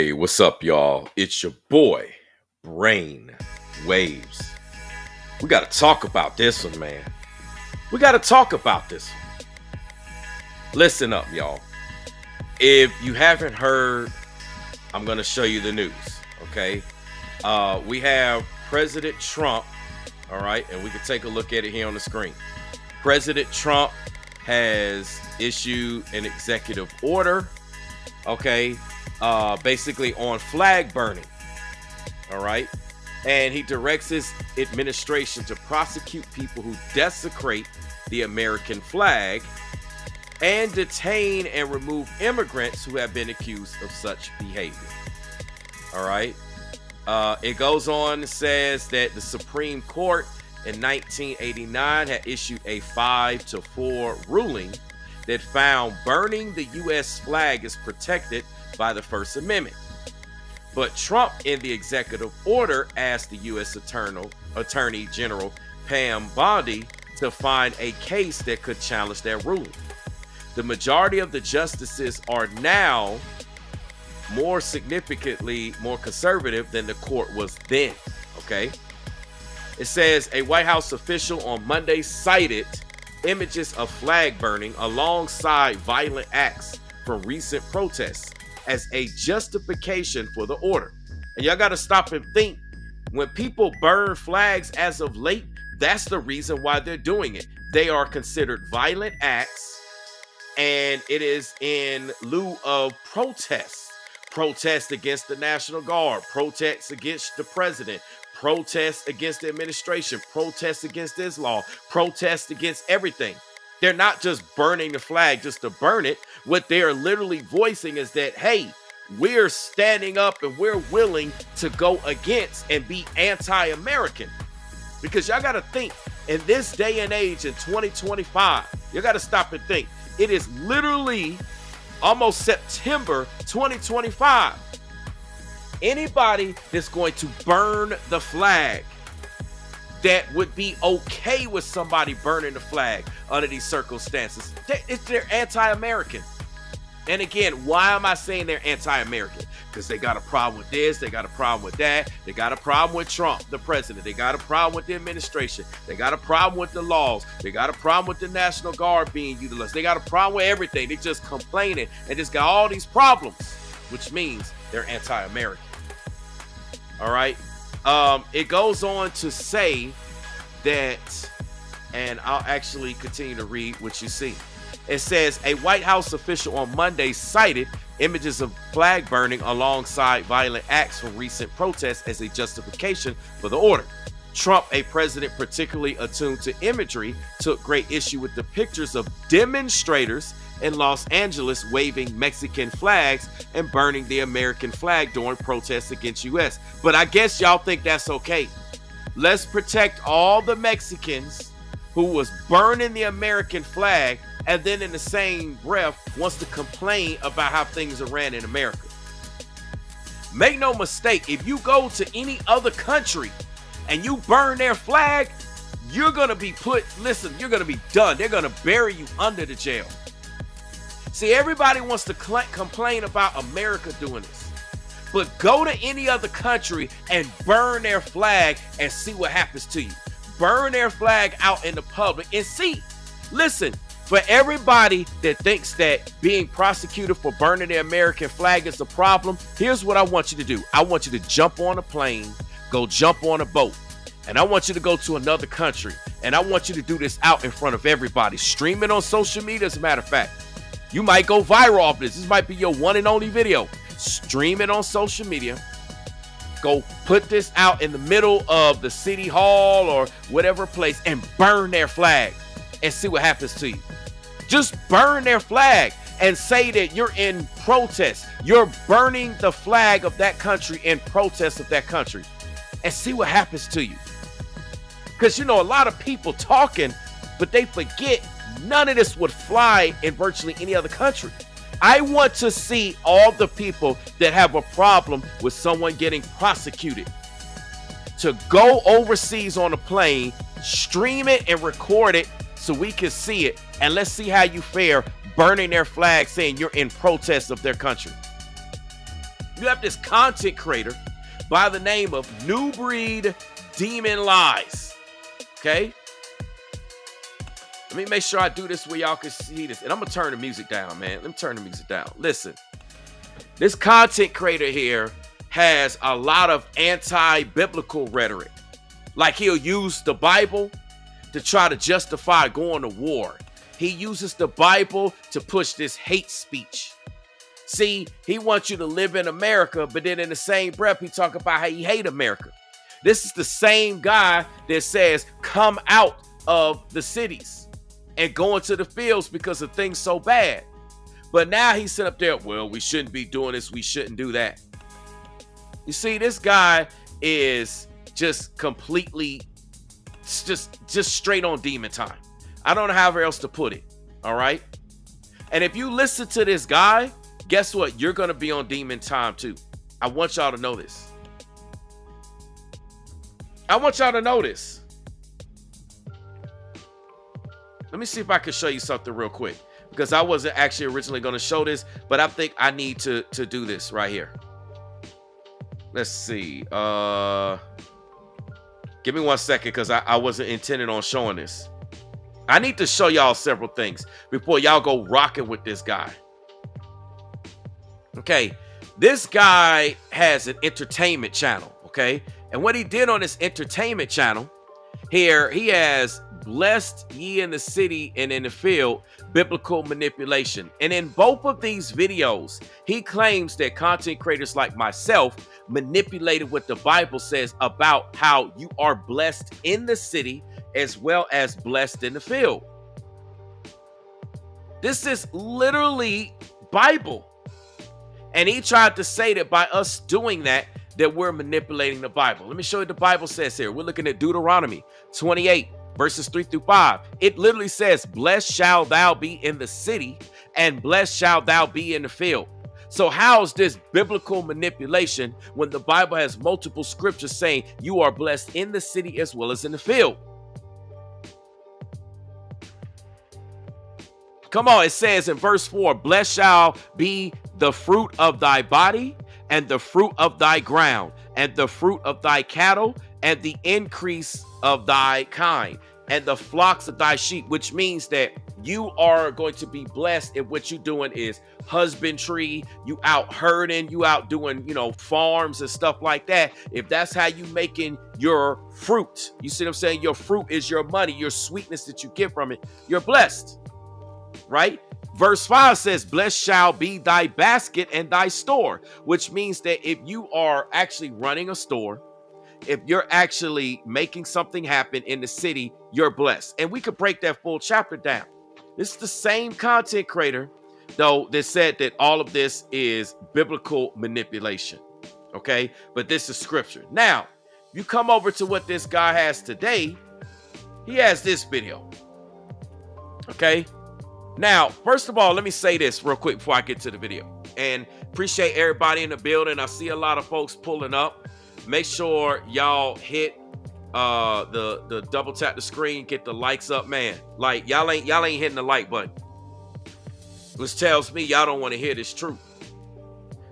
Hey, what's up, y'all? It's your boy, Brain Waves. We got to talk about this one, man. We got to talk about this one. Listen up, y'all. If you haven't heard, I'm going to show you the news, okay? We have President Trump, all right? And we can take a look at it here on the screen. President Trump has issued an executive order, okay? Basically on flag burning, all right? And he directs his administration to prosecute people who desecrate the American flag and detain and remove immigrants who have been accused of such behavior, all right? It goes on and says that the Supreme Court in 1989 had issued a 5-4 ruling that found burning the U.S. flag is protected by the First Amendment. But Trump, in the executive order, asked the U.S. Attorney General Pam Bondi to find a case that could challenge that ruling. The majority of the justices are now more significantly more conservative than the court was then, okay? It says a White House official on Monday cited images of flag burning alongside violent acts from recent protests as a justification for the order. And y'all got to stop and think. When people burn flags as of late, that's the reason why they're doing it. They are considered violent acts, and it is in lieu of protests. Protests against the National Guard, protests against the president, protests against the administration, protests against this law, protests against everything. They're not just burning the flag just to burn it. What they are literally voicing is that, hey, we're standing up and we're willing to go against and be anti-American. Because y'all got to think, in this day and age, in 2025, you got to stop and think. It is literally almost September 2025. Anybody that's going to burn the flag, that would be okay with somebody burning the flag under these circumstances, they're anti-American. And again, why am I saying they're anti-American? Because they got a problem with this, they got a problem with that, they got a problem with Trump, the president, they got a problem with the administration, they got a problem with the laws, they got a problem with the National Guard being utilized, they got a problem with everything. They just complaining and just got all these problems, which means they're anti-American. All right. It goes on to say that, and I'll actually continue to read what you see. It says a White House official on Monday cited images of flag burning alongside violent acts from recent protests as a justification for the order. Trump, a president particularly attuned to imagery, took great issue with the pictures of demonstrators in Los Angeles waving Mexican flags and burning the American flag during protests against U.S. But I guess y'all think that's okay. Let's protect all the Mexicans who was burning the American flag and then in the same breath wants to complain about how things are ran in America. Make no mistake, if you go to any other country and you burn their flag, you're going to be you're going to be done. They're going to bury you under the jail. See, everybody wants to complain about America doing this. But go to any other country and burn their flag and see what happens to you. Burn their flag out in the public and see. Listen, for everybody that thinks that being prosecuted for burning the American flag is a problem, here's what I want you to do. I want you to jump on a plane, go jump on a boat, and I want you to go to another country, and I want you to do this out in front of everybody. Stream it on social media, as a matter of fact. You might go viral off this. This might be your one and only video. Stream it on social media. Go put this out in the middle of the city hall or whatever place and burn their flag and see what happens to you. Just burn their flag and say that you're in protest. You're burning the flag of that country in protest of that country and see what happens to you. Because, you know, a lot of people talking, but they forget none of this would fly in virtually any other country. I want to see all the people that have a problem with someone getting prosecuted to go overseas on a plane, stream it and record it so we can see it, and let's see how you fare burning their flag saying you're in protest of their country. You have this content creator by the name of Nubreed Demon Lies. Okay? Let me make sure I do this where y'all can see this. And I'm going to turn the music down, man. Let me turn the music down. Listen. This content creator here has a lot of anti-biblical rhetoric. Like he'll use the Bible to try to justify going to war. He uses the Bible to push this hate speech. See, he wants you to live in America, but then in the same breath, he talk about how he hate America. This is the same guy that says, come out of the cities and go into the fields because the thing's so bad. But now he's sitting up there, well, we shouldn't be doing this. We shouldn't do that. You see, this guy is just completely, just straight on demon time. I don't know how else to put it. All right. And if you listen to this guy, guess what? You're going to be on demon time too. I want y'all to know this. I want y'all to know this. Let me see if I can show you something real quick, because I wasn't actually originally going to show this, but I think I need to do this right here. Let's see. Give me 1 second, because I wasn't intending on showing this. I need to show y'all several things before y'all go rocking with this guy. Okay, this guy has an entertainment channel, okay? And what he did on this entertainment channel here, he has blessed ye in the city and in the field, biblical manipulation. And in both of these videos, he claims that content creators like myself manipulated what the Bible says about how you are blessed in the city as well as blessed in the field. This is literally Bible. And he tried to say that by us doing that we're manipulating the Bible. Let me show you what the Bible says here. We're looking at Deuteronomy 28, verses 3-5. It literally says, blessed shall thou be in the city, and blessed shall thou be in the field. So how is this biblical manipulation when the Bible has multiple scriptures saying you are blessed in the city as well as in the field? Come on, it says in verse 4, blessed shall be the fruit of thy body, and the fruit of thy ground, and the fruit of thy cattle, and the increase of thy kind, and the flocks of thy sheep, which means that you are going to be blessed if what you're doing is husbandry, you out herding, you out doing, farms and stuff like that. If that's how you making your fruit, you see what I'm saying? Your fruit is your money, your sweetness that you get from it. You're blessed, right? Verse 5 says, blessed shall be thy basket and thy store, which means that if you are actually running a store, if you're actually making something happen in the city, you're blessed. And we could break that full chapter down. This is the same content creator, though, that said that all of this is biblical manipulation. Okay, but this is scripture. Now, you come over to what this guy has today. He has this video. Okay. Now, first of all, let me say this real quick before I get to the video. And appreciate everybody in the building. I see a lot of folks pulling up. Make sure y'all hit the double tap the screen, get the likes up, man. Like y'all ain't hitting the like button, which tells me y'all don't want to hear this truth.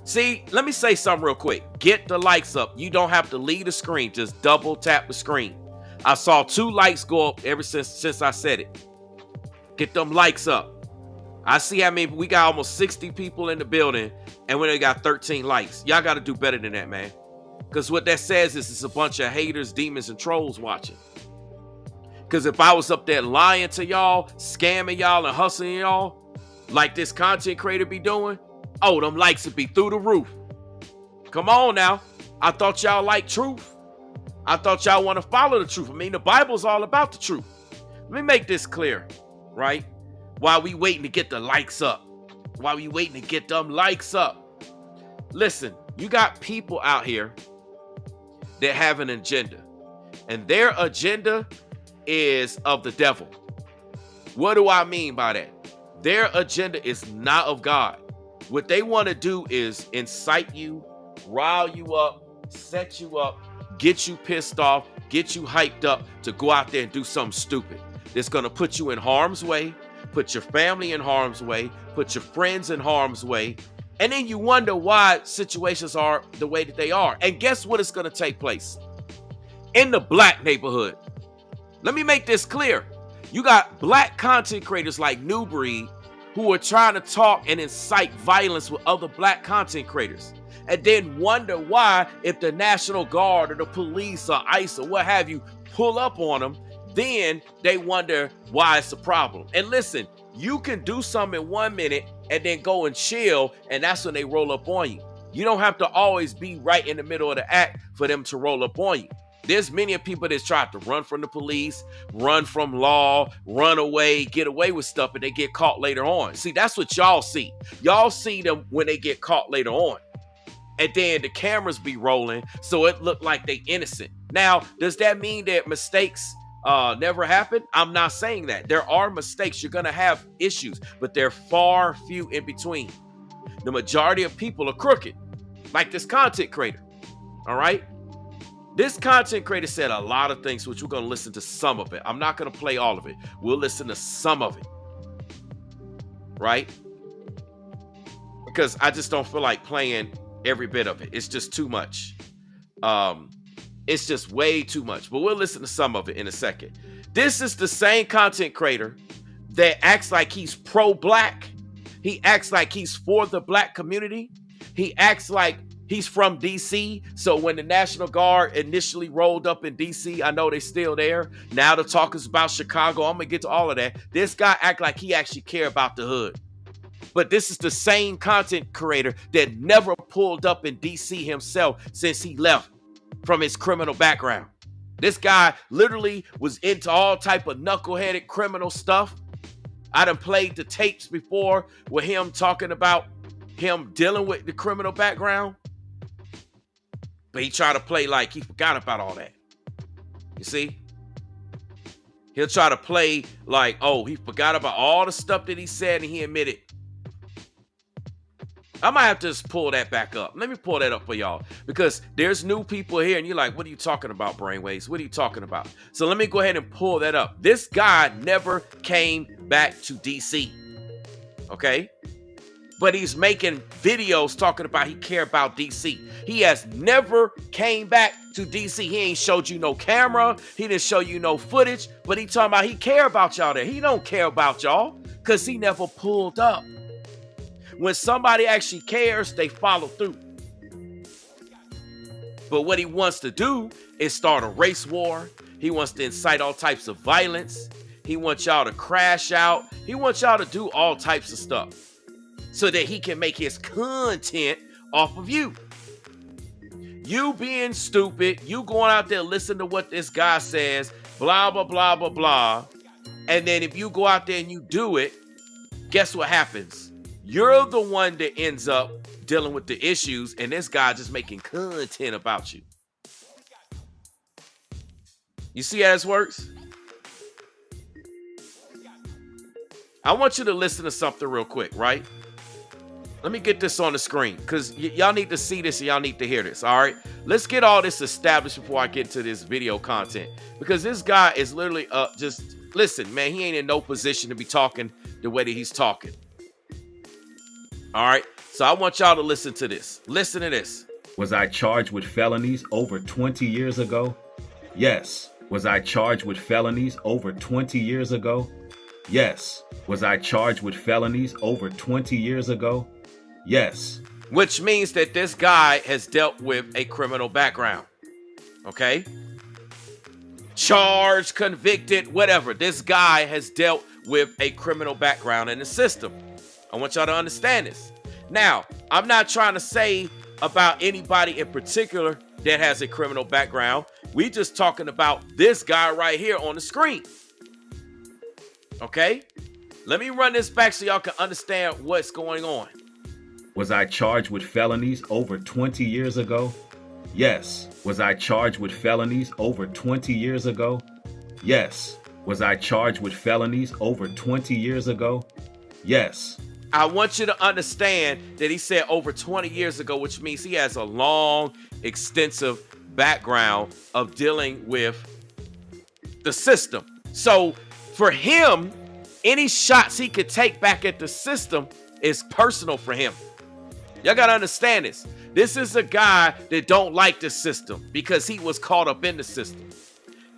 See, let me say something real quick. Get the likes up. You don't have to leave the screen. Just double tap the screen. I saw 2 likes go up ever since I said it. Get them likes up. I see how many, we got almost 60 people in the building and we only got 13 likes. Y'all got to do better than that, man. Because what that says is it's a bunch of haters, demons, and trolls watching. Because if I was up there lying to y'all, scamming y'all, and hustling y'all, like this content creator be doing, oh, them likes would be through the roof. Come on now. I thought y'all like truth. I thought y'all want to follow the truth. I mean, the Bible's all about the truth. Let me make this clear, right? While we waiting to get the likes up. While we waiting to get them likes up. Listen, you got people out here that have an agenda. And their agenda is of the devil. What do I mean by that? Their agenda is not of God. What they want to do is incite you, rile you up, set you up, get you pissed off, get you hyped up to go out there and do something stupid. That's going to put you in harm's way, put your family in harm's way, put your friends in harm's way, And then you wonder why situations are the way that they are. And guess what is going to take place? In the black neighborhood. Let me make this clear. You got black content creators like Nubreed who are trying to talk and incite violence with other black content creators. And then wonder why, if the National Guard or the police or ICE or what have you pull up on them, then they wonder why it's a problem. And listen, you can do something in 1 minute and then go and chill, and that's when they roll up on you. You don't have to always be right in the middle of the act for them to roll up on you. There's many people that's tried to run from the police, run from law, run away, get away with stuff, and they get caught later on. See, that's what y'all see. Y'all see them when they get caught later on. And then the cameras be rolling, so it look like they innocent. Now, does that mean that mistakes never happen? I'm not saying that. There are mistakes. You're going to have issues, but they're far few in between. The majority of people are crooked, like this content creator. All right? This content creator said a lot of things, which we're going to listen to some of it. I'm not going to play all of it. We'll listen to some of it. Right? Because I just don't feel like playing every bit of it. It's just too much. It's just way too much. But we'll listen to some of it in a second. This is the same content creator that acts like he's pro-black. He acts like he's for the black community. He acts like he's from DC. So when the National Guard initially rolled up in DC, I know they're still there. Now the talk is about Chicago. I'm going to get to all of that. This guy act like he actually care about the hood. But this is the same content creator that never pulled up in DC himself since he left from his criminal background. This guy literally was into all type of knuckleheaded criminal stuff. I done played the tapes before with him talking about him dealing with the criminal background. But he tried to play like he forgot about all that. You see? He'll try to play like, oh, he forgot about all the stuff that he said and he admitted. I might have to just pull that back up. Let me pull that up for y'all, because there's new people here and you're like, what are you talking about, Brainwaves? What are you talking about? So let me go ahead and pull that up. This guy never came back to DC. Okay? But he's making videos talking about he care about DC. He has never came back to DC. He ain't showed you no camera. He didn't show you no footage. But he talking about he care about y'all there. He don't care about y'all because he never pulled up. When somebody actually cares, they follow through. But what he wants to do is start a race war. He wants to incite all types of violence. He wants y'all to crash out. He wants y'all to do all types of stuff so that he can make his content off of you. You being stupid, you going out there listening to what this guy says, blah, blah, blah, blah, blah. And then if you go out there and you do it, guess what happens? You're the one that ends up dealing with the issues, and this guy just making content about you. You see how this works? I want you to listen to something real quick, right? Let me get this on the screen, because y'all need to see this and y'all need to hear this, all right? Let's get all this established before I get to this video content, because this guy is literally just, listen, man, he ain't in no position to be talking the way that he's talking. All right, so I want y'all to listen to this. Listen to this. Was I charged with felonies over 20 years ago? Yes. Was I charged with felonies over 20 years ago? Yes. Was I charged with felonies over 20 years ago? Yes. Which means that this guy has dealt with a criminal background. Okay? Charged, convicted, whatever. This guy has dealt with a criminal background in the system. I want y'all to understand this. Now, I'm not trying to say about anybody in particular that has a criminal background. We just talking about this guy right here on the screen. Okay? Let me run this back so y'all can understand what's going on. Was I charged with felonies over 20 years ago? Yes. Was I charged with felonies over 20 years ago? Yes. Was I charged with felonies over 20 years ago? Yes. I want you to understand that he said over 20 years ago, which means he has a long, extensive background of dealing with the system. So for him, any shots he could take back at the system is personal for him. Y'all gotta understand this. This is a guy that don't like the system because he was caught up in the system.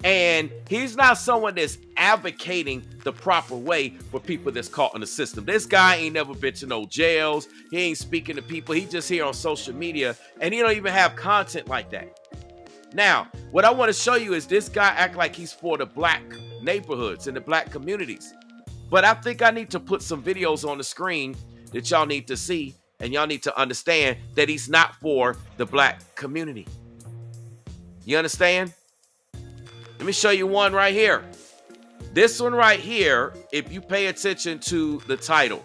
And he's not someone that's advocating the proper way for people that's caught in the system. This guy ain't never been to no jails. He ain't speaking to people. He just here on social media, and he don't even have content like that. Now, what I want to show you is this guy act like he's for the black neighborhoods and the black communities. But I think I need to put some videos on the screen that y'all need to see, and y'all need to understand that he's not for the black community. You understand? Let me show you one right here. This one right here, if you pay attention to the title,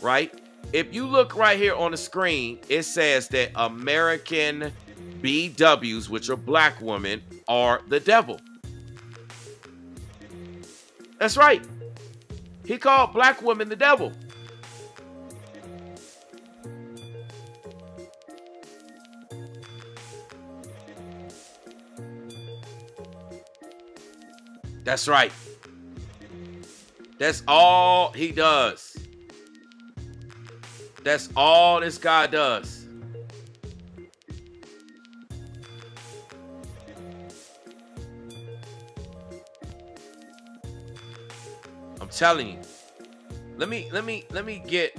right? If you look right here on the screen, it says that American BWs, which are black women, are the devil. That's right. He called black women the devil. That's right. That's all he does. That's all this guy does. I'm telling you. Let me get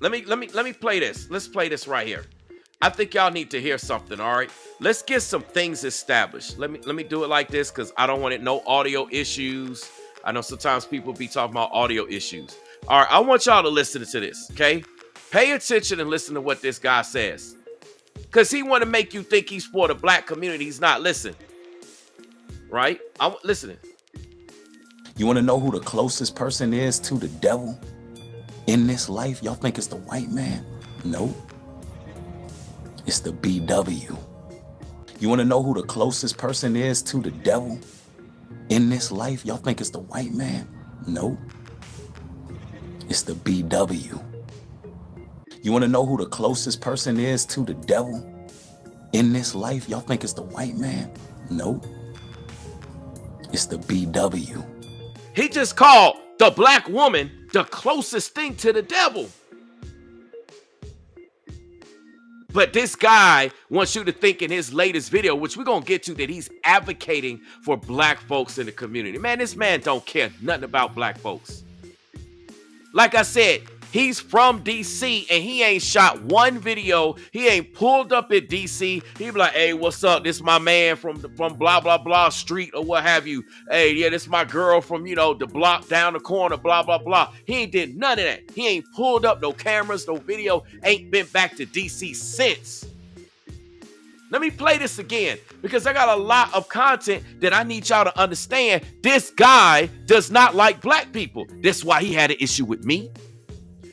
Let me play this. Let's play this right here. I think y'all need to hear something, all right? Let's get some things established. Let me do it like this because I don't want it no audio issues. I know sometimes people be talking about audio issues. All right, I want y'all to listen to this, okay? Pay attention and listen to what this guy says. Because he want to make you think he's for the black community. He's not. Listen. Right? I'm listening. You want to know who the closest person is to the devil in this life? Y'all think it's the white man? Nope. It's the BW. You want to know who the closest person is to the devil in this life? Y'all think it's the white man? Nope. It's the BW. You want to know who the closest person is to the devil in this life? Y'all think it's the white man? Nope. It's the BW. He just called the black woman the closest thing to the devil. But this guy wants you to think in his latest video, which we're going to get to, that he's advocating for black folks in the community. Man, this man don't care nothing about black folks. Like I said, he's from DC and he ain't shot one video. He ain't pulled up at DC. He be like, hey, what's up? This my man from blah, blah, blah street or what have you. Hey, yeah, this my girl from, the block down the corner, blah, blah, blah. He ain't did none of that. He ain't pulled up no cameras, no video, ain't been back to DC since. Let me play this again because I got a lot of content that I need y'all to understand. This guy does not like black people. That's why he had an issue with me.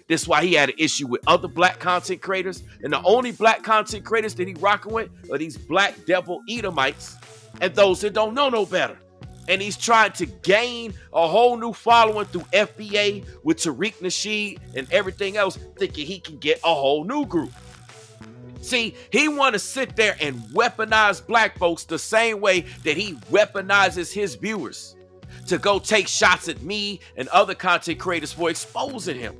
That's why he had an issue with other black content creators. And the only black content creators that he rocking with are these black devil Edomites and those that don't know no better. And he's trying to gain a whole new following through FBA with Tariq Nasheed and everything else, thinking he can get a whole new group. See, he want to sit there and weaponize black folks the same way that he weaponizes his viewers to go take shots at me and other content creators for exposing him.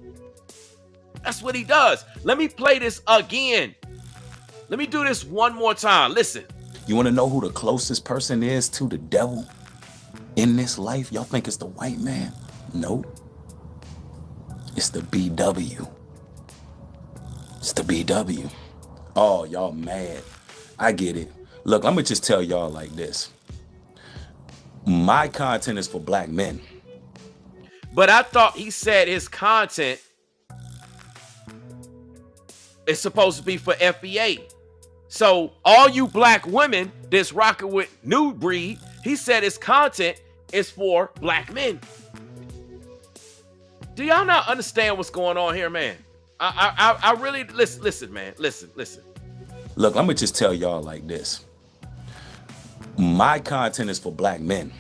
That's what he does. Let me play this again. Let me do this one more time. Listen. You want to know who the closest person is to the devil in this life? Y'all think it's the white man? Nope. It's the BW. It's the BW. Oh, y'all mad. I get it. Look, I'm going to just tell y'all like this. My content is for black men. But I thought he said his content is supposed to be for FBA. So all you black women that's rocking with Nubreed, he said his content is for black men. Do y'all not understand what's going on here, man? I really, listen, man. Listen. Look, I'm going to just tell y'all like this. My content is for black men.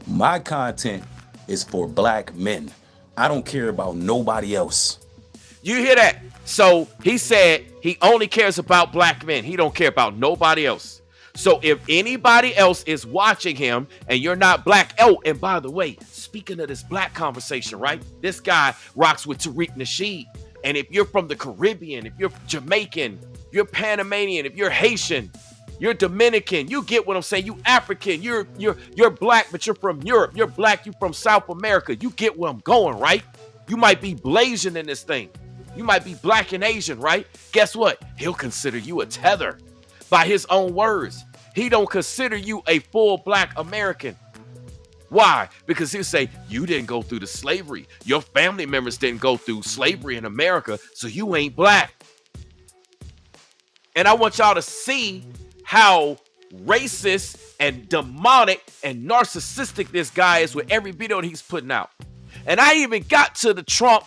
My content is for black men. I don't care about nobody else. You hear that? So he said he only cares about black men. He don't care about nobody else. So if anybody else is watching him and you're not black, oh, and by the way, speaking of this black conversation, right? This guy rocks with Tariq Nasheed. And if you're from the Caribbean, if you're Jamaican, if you're Panamanian, if you're Haitian, you're Dominican, you get what I'm saying. You African, you're black, but you're from Europe. You're black, you from South America. You get where I'm going, right? You might be Blasian in this thing. You might be black and Asian, right? Guess what? He'll consider you a tether by his own words. He don't consider you a full black American. Why? Because he'll say, you didn't go through the slavery. Your family members didn't go through slavery in America, so you ain't black. And I want y'all to see how racist and demonic and narcissistic this guy is with every video that he's putting out. And I even got to the Trump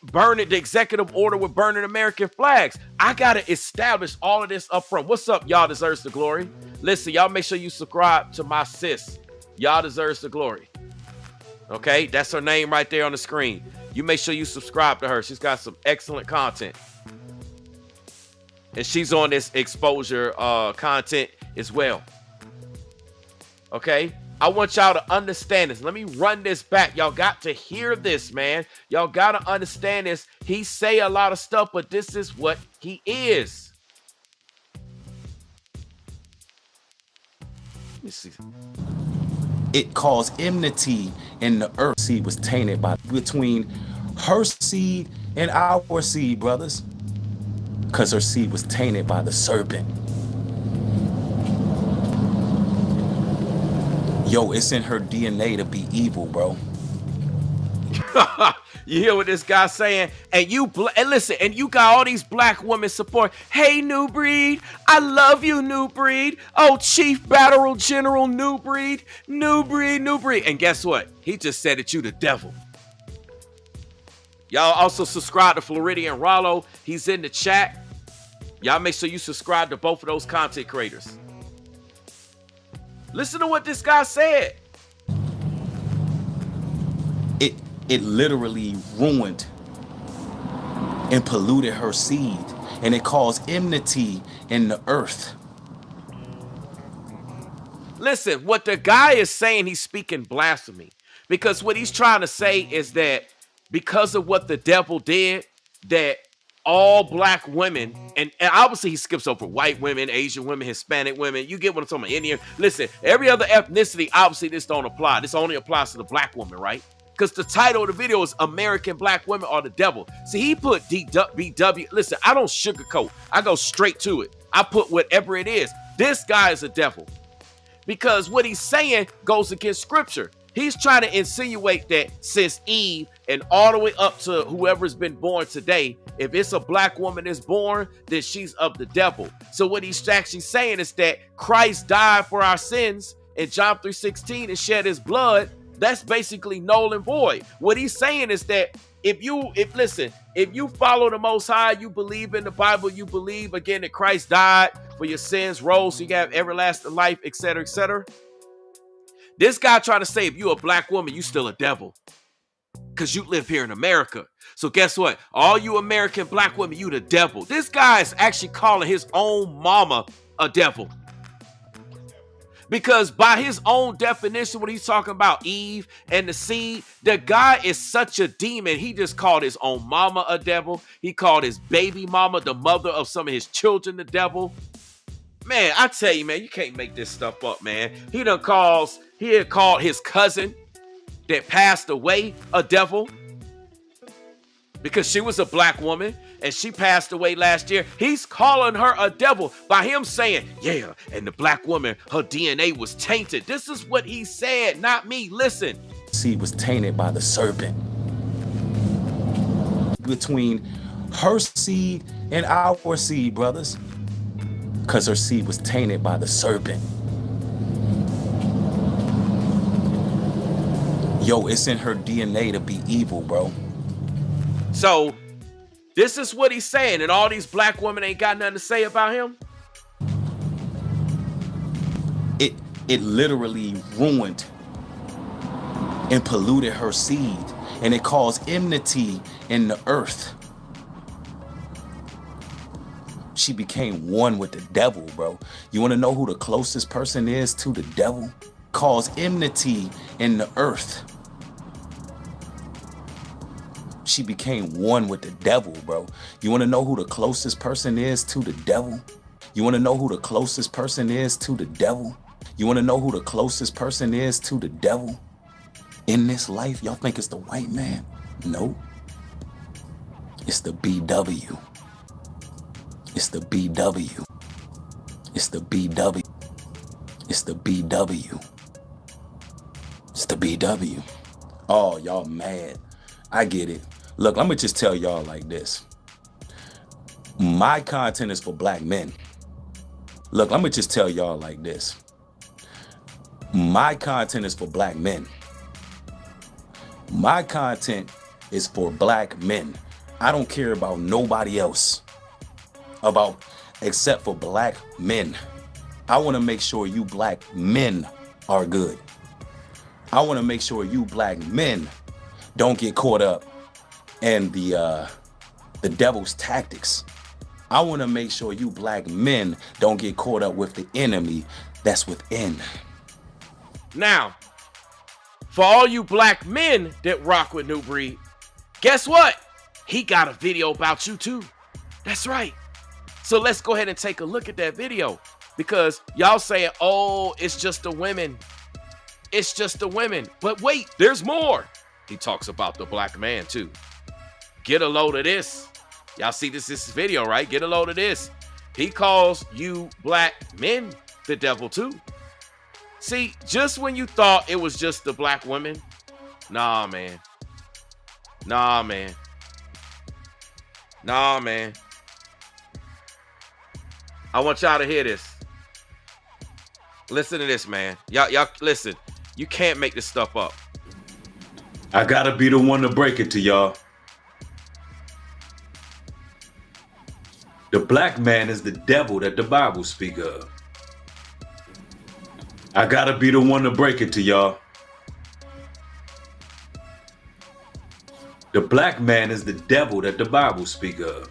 burning, the executive order with burning American flags. I got to establish all of this up front. What's up, y'all deserves the glory? Listen, y'all make sure you subscribe to my sis. Y'all deserves the glory. Okay, that's her name right there on the screen. You make sure you subscribe to her. She's got some excellent content. And she's on this exposure content as well. Okay, I want y'all to understand this. Let me run this back. Y'all got to hear this, man. Y'all got to understand this. He say a lot of stuff, but this is what he is. Let me see. It caused enmity in the earth. Seed was tainted by between her seed and our seed, brothers. Because her seed was tainted by the serpent. Yo, it's in her DNA to be evil, bro. You hear what this guy's saying? And listen, and you got all these black women support. Hey, Nubreed, I love you, Nubreed. Oh, Chief Battle General Nubreed, Nubreed. And guess what? He just said that you the devil. Y'all also subscribe to Floridian Rollo. He's in the chat. Y'all make sure you subscribe to both of those content creators. Listen to what this guy said. It literally ruined and polluted her seed, and it caused enmity in the earth. Listen, what the guy is saying, he's speaking blasphemy. Because what he's trying to say is that because of what the devil did, that all black women, and obviously he skips over white women, Asian women, Hispanic women, you get what I'm talking about, Indian. Listen, every other ethnicity, obviously this don't apply. This only applies to the black woman, right? Because the title of the video is American Black Women Are the Devil. See, he put BW. Listen, I don't sugarcoat. I go straight to it. I put whatever it is. This guy is a devil. Because what he's saying goes against scripture. He's trying to insinuate that since Eve and all the way up to whoever's been born today, if it's a black woman that's born, then she's of the devil. So what he's actually saying is that Christ died for our sins in John 3:16 and shed his blood. That's basically null and void. What he's saying is that if you follow the Most High, you believe in the Bible, you believe again that Christ died for your sins, rose so you have everlasting life, etc., etc. This guy trying to say if you're a black woman, you still a devil because you live here in America. So guess what? All you American black women, you the devil. This guy is actually calling his own mama a devil. Because by his own definition, when he's talking about Eve and the seed, the guy is such a demon. He just called his own mama a devil. He called his baby mama, the mother of some of his children, the devil. Man, I tell you, man, you can't make this stuff up, man. He had called his cousin that passed away a devil because she was a black woman and she passed away last year. He's calling her a devil by him saying, yeah, and the black woman, her DNA was tainted. This is what he said, not me. Listen. Seed was tainted by the serpent. Between her seed and our seed, brothers. Because her seed was tainted by the serpent. Yo, it's in her DNA to be evil, bro. So this is what he's saying, and all these black women ain't got nothing to say about him. It literally ruined and polluted her seed, and it caused enmity in the earth. She became one with the devil, bro. You want to know who the closest person is to the devil? Cause enmity in the earth. She became one with the devil, bro. You want to know who the closest person is to the devil? You want to know who the closest person is to the devil? You want to know who the closest person is to the devil in this life? Y'all think it's the white man? Nope. It's the BW. It's the BW. It's the BW. It's the BW. It's the BW. Oh, y'all mad. I get it. Look, let me just tell y'all like this. My content is for black men. Look, let me just tell y'all like this. My content is for black men. My content is for black men. I don't care about nobody else. Except for black men. I want to make sure you black men are good. I want to make sure you black men don't get caught up in the devil's tactics. I want to make sure you black men don't get caught up with the enemy that's within. Now, for all you black men that rock with Nubreed, guess what? He got a video about you too. That's right. So let's go ahead and take a look at that video, because y'all saying, oh, it's just the women. It's just the women. But wait, there's more. He talks about the black man too. Get a load of this. Y'all see this video, right? Get a load of this. He calls you black men the devil too. See, just when you thought it was just the black women, nah, man. Nah, man. Nah, man. I want y'all to hear this. Listen to this, man. Y'all listen. You can't make this stuff up. I gotta be the one to break it to y'all. The black man is the devil that the Bible speak of. I gotta be the one to break it to y'all. The black man is the devil that the Bible speak of.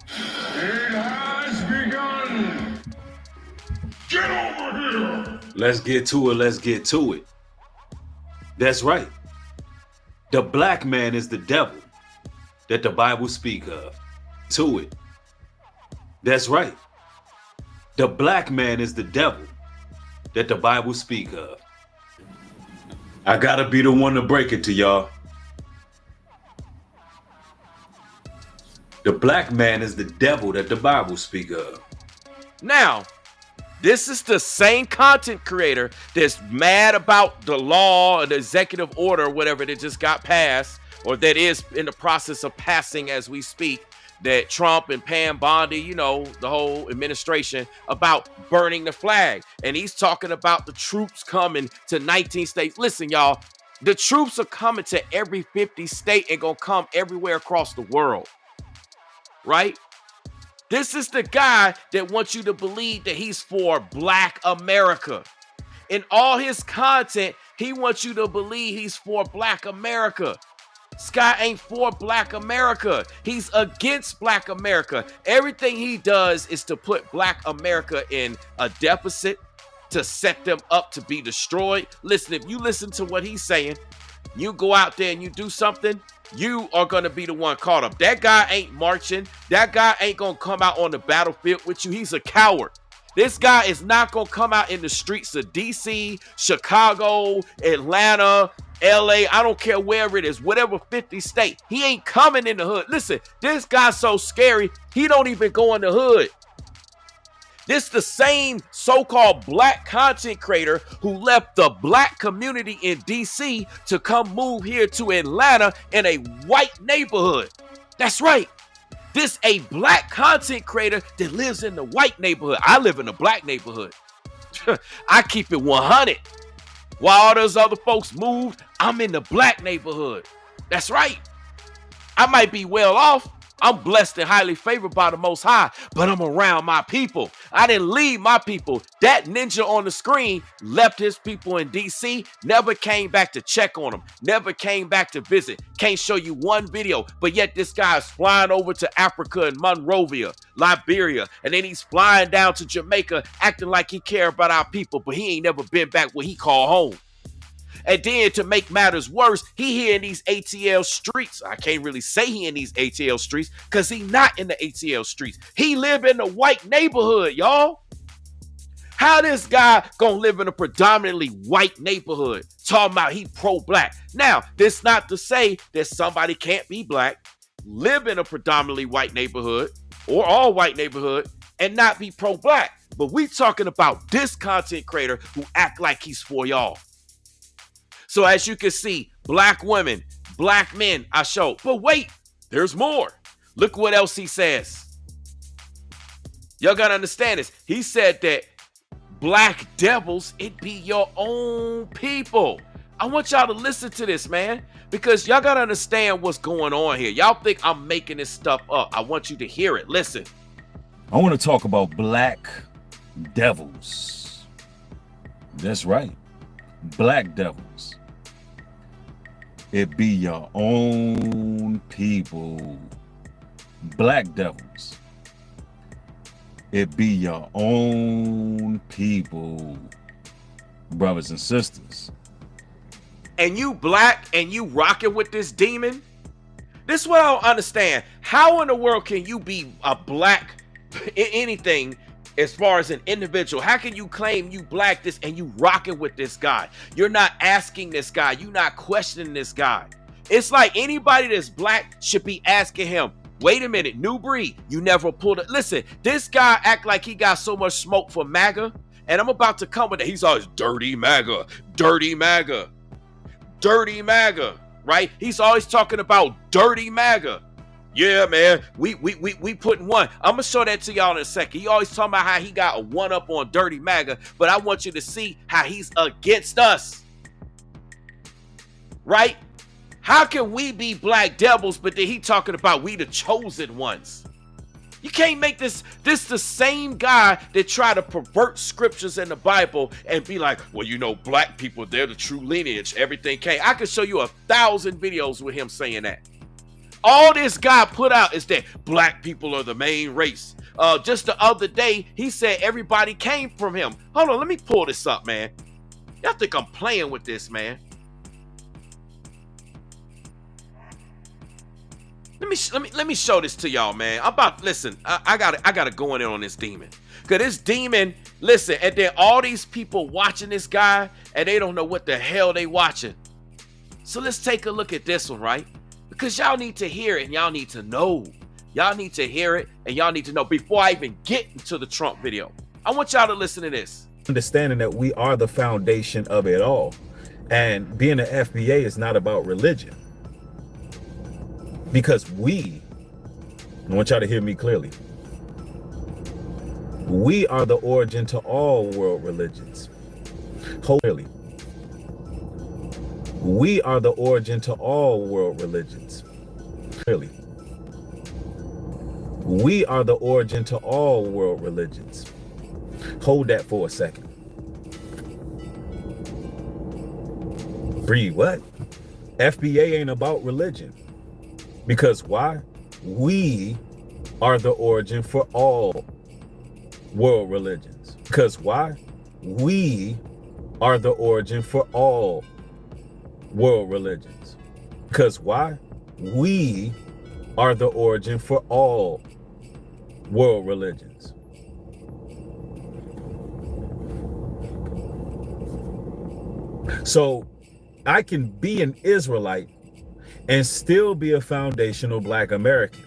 It has begun. Get over here. Let's get to it. Let's get to it. That's right. The black man is the devil that the Bible speak of. To it. That's right. The black man is the devil that the Bible speak of. I gotta be the one to break it to y'all. The black man is the devil that the Bible speak of. Now, this is the same content creator that's mad about the law or the executive order, whatever that just got passed, or that is in the process of passing as we speak, that Trump and Pam Bondi, you know, the whole administration, about burning the flag. And he's talking about the troops coming to 19 states. Listen, y'all, the troops are coming to every 50 state and gonna come everywhere across the world. Right? This is the guy that wants you to believe that he's for Black America. In all his content, he wants you to believe he's for Black America. Sky ain't for Black America. He's against Black America. Everything he does is to put Black America in a deficit, to set them up to be destroyed. Listen, if you listen to what he's saying, you go out there and you do something, you are going to be the one caught up. That guy ain't marching. That guy ain't going to come out on the battlefield with you. He's a coward. This guy is not going to come out in the streets of DC, Chicago, Atlanta, LA. I don't care wherever it is, whatever 50 state. He ain't coming in the hood. Listen, this guy's so scary, he don't even go in the hood. This the same so-called black content creator who left the black community in DC to come move here to Atlanta in a white neighborhood. That's right. This a black content creator that lives in the white neighborhood. I live in a black neighborhood. I keep it 100. While all those other folks moved, I'm in the black neighborhood. That's right. I might be well off, I'm blessed and highly favored by the Most High, but I'm around my people. I didn't leave my people. That ninja on the screen left his people in DC, never came back to check on them, never came back to visit. Can't show you one video, but yet this guy is flying over to Africa and Monrovia, Liberia, and then he's flying down to Jamaica, acting like he care about our people, but he ain't never been back where he call home. And then to make matters worse, he here in these ATL streets. I can't really say he in these ATL streets because he not in the ATL streets. He live in a white neighborhood, y'all. How this guy gonna live in a predominantly white neighborhood? Talking about he pro-black. Now, this not to say that somebody can't be black, live in a predominantly white neighborhood or all white neighborhood and not be pro-black. But we talking about this content creator who act like he's for y'all. So as you can see, black women, black men, I showed. But wait, there's more. Look what else he says. Y'all gotta understand this. He said that black devils, it be your own people. I want y'all to listen to this, man, because y'all gotta understand what's going on here. Y'all think I'm making this stuff up. I want you to hear it. Listen. I want to talk about black devils. That's right. Black devils. It be your own people. Black devils. It be your own people. Brothers and sisters. And you black and you rocking with this demon? This is what I don't understand. How in the world can you be a black anything as far as an individual? How can you claim you black this and you rocking with this guy? You're not asking this guy. You're not questioning this guy. It's like anybody that's black should be asking him, wait a minute, Nubreed, you never pulled it. Listen, this guy act like he got so much smoke for MAGA, and I'm about to come with it. He's always dirty MAGA, dirty MAGA, dirty MAGA, right? He's always talking about dirty MAGA. Yeah, man, we putting one. I'm gonna show that to y'all in a second. He always talking about how he got a one up on dirty MAGA, but I want you to see how he's against us, right? How can we be black devils, but then he talking about we the chosen ones? You can't make this the same guy that try to pervert scriptures in the Bible and be like, well, you know, black people, they're the true lineage. Everything came. I could show you 1,000 videos with him saying that. All this guy put out is that black people are the main race. Just the other day, he said everybody came from him. Hold on, let me pull this up, man. Y'all think I'm playing with this, man? Let me show this to y'all, man. Listen, I gotta go in on this demon. Cause this demon, listen, and then all these people watching this guy and they don't know what the hell they watching. So let's take a look at this one, right? Because y'all need to hear it and y'all need to know. Y'all need to hear it and y'all need to know before I even get into the Trump video. I want y'all to listen to this. Understanding that we are the foundation of it all. And being an FBA is not about religion. Because I want y'all to hear me clearly. We are the origin to all world religions. Clearly. We are the origin to all world religions. Clearly. We are the origin to all world religions. Hold that for a second. Breathe, what? FBA ain't about religion. Because why? We are the origin for all world religions. Because why? We are the origin for all world religions. Because why? We are the origin for all world religions. So I can be an Israelite and still be a foundational Black American.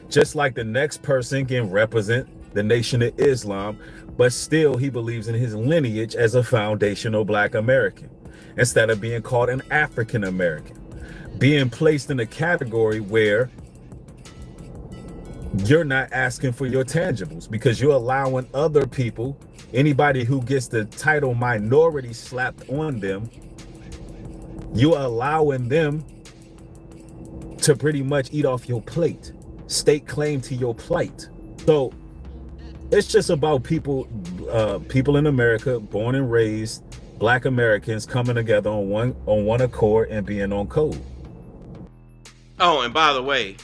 Just like the next person can represent the Nation of Islam, but still he believes in his lineage as a foundational Black American, instead of being called an African American, being placed in a category where you're not asking for your tangibles because you're allowing other people, anybody who gets the title minority slapped on them, you're allowing them to pretty much eat off your plate. stake claim to your plight. So it's just about people in America, born and raised, Black Americans coming together on one accord and being on code. Oh, and by the way,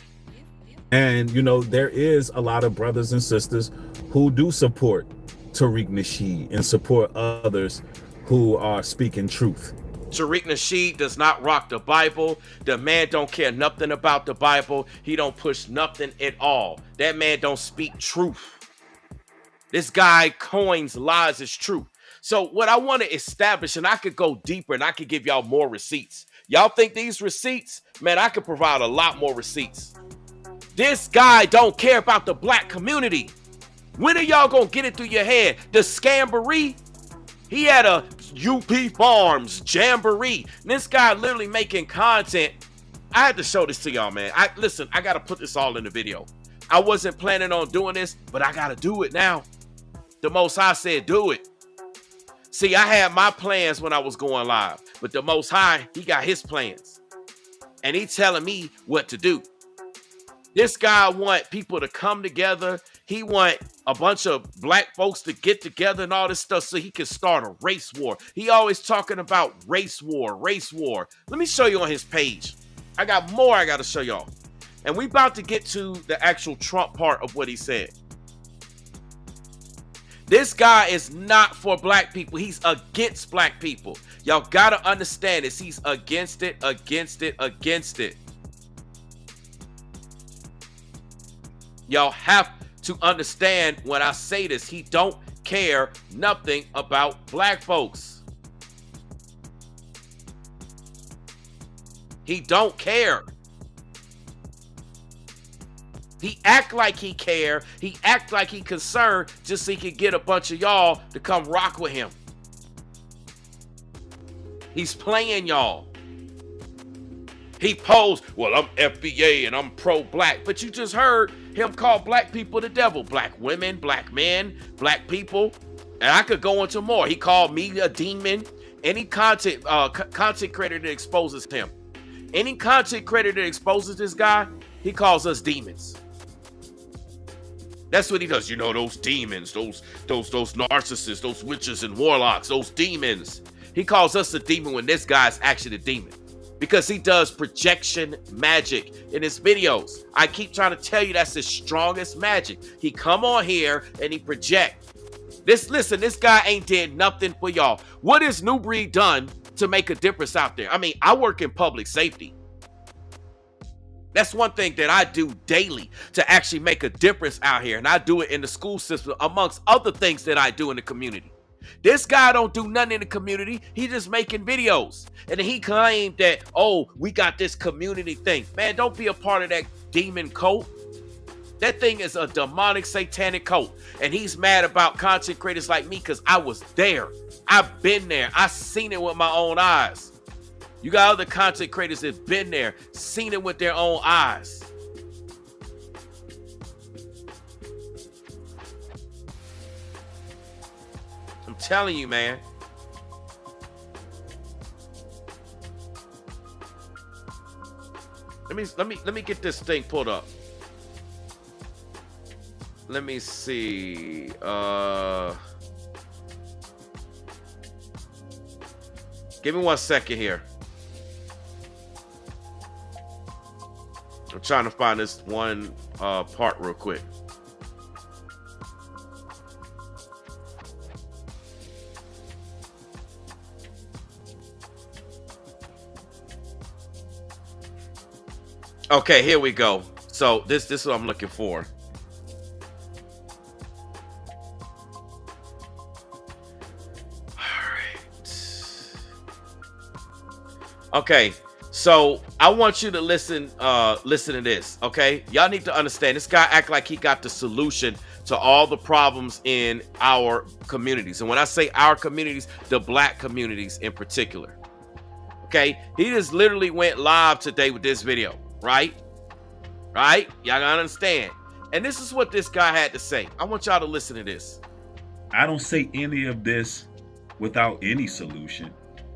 and you know, there is a lot of brothers and sisters who do support Tariq Nasheed and support others who are speaking truth. Tariq Nasheed does not rock the Bible. The man don't care nothing about the Bible. He don't push nothing at all. That man don't speak truth. This guy coins lies as truth. So what I want to establish, and I could go deeper and I could give y'all more receipts. Y'all think these receipts? Man, I could provide a lot more receipts. This guy don't care about the black community. When are y'all gonna get it through your head? The Scamboree? He had a UP Farms Jamboree. And this guy literally making content. I had to show this to y'all, man. Listen, I gotta put this all in the video. I wasn't planning on doing this, but I gotta do it now. The Most High said, do it. See, I had my plans when I was going live, but the Most High, he got his plans. And he telling me what to do. This guy want people to come together. He want a bunch of black folks to get together and all this stuff so he can start a race war. He always talking about race war, race war. Let me show you on his page. I got more I got to show y'all. And we about to get to the actual Trump part of what he said. This guy is not for black people. He's against black people. Y'all got to understand this. He's against it, against it, against it. Y'all have to understand when I say this. He don't care nothing about black folks. He don't care. He act like he care. He act like he concerned just so he can get a bunch of y'all to come rock with him. He's playing y'all. He posed, well, I'm FBA and I'm pro-black. But you just heard him call black people the devil. Black women, black men, black people. And I could go into more. He called me a demon. Any content creator that exposes him. Any content creator that exposes this guy, he calls us demons. That's what he does. You know, those demons, those narcissists, those witches and warlocks, those demons. He calls us a demon when this guy's actually a demon. Because he does projection magic in his videos. I keep trying to tell you that's his strongest magic. He come on here and he project. Listen, this guy ain't did nothing for y'all. What has Nubreed done to make a difference out there? I mean, I work in public safety. That's one thing that I do daily to actually make a difference out here. And I do it in the school system amongst other things that I do in the community. This guy don't do nothing in the community. He just making videos. And then he claimed that, oh, we got this community thing. Man, don't be a part of that demon cult. That thing is a demonic satanic cult. And he's mad about content creators like me because I was there. I've been there. I seen it with my own eyes. You got other content creators that been there, seen it with their own eyes. I'm telling you, man. Let me get this thing pulled up. Let me see. Give me 1 second here. I'm trying to find this one part real quick. Okay, here we go. So this is what I'm looking for. All right. Okay. So I want you to listen to this, okay? Y'all need to understand this guy act like he got the solution to all the problems in our communities. And when I say our communities, the black communities in particular. Okay? He just literally went live today with this video, right? Right? Y'all gotta understand. And this is what this guy had to say. I want y'all to listen to this. I don't say any of this without any solution.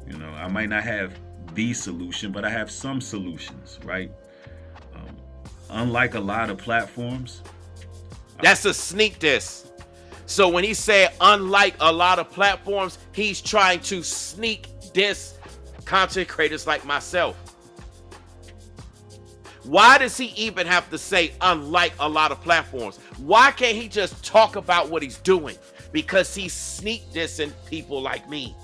You know, I might not have the solution, but I have some solutions, right? Unlike a lot of platforms, That's a sneak diss. So when he said unlike a lot of platforms, he's trying to sneak diss content creators like myself. Why does he even have to say unlike a lot of platforms? Why can't he just talk about what he's doing? Because he's sneak dissing people like me.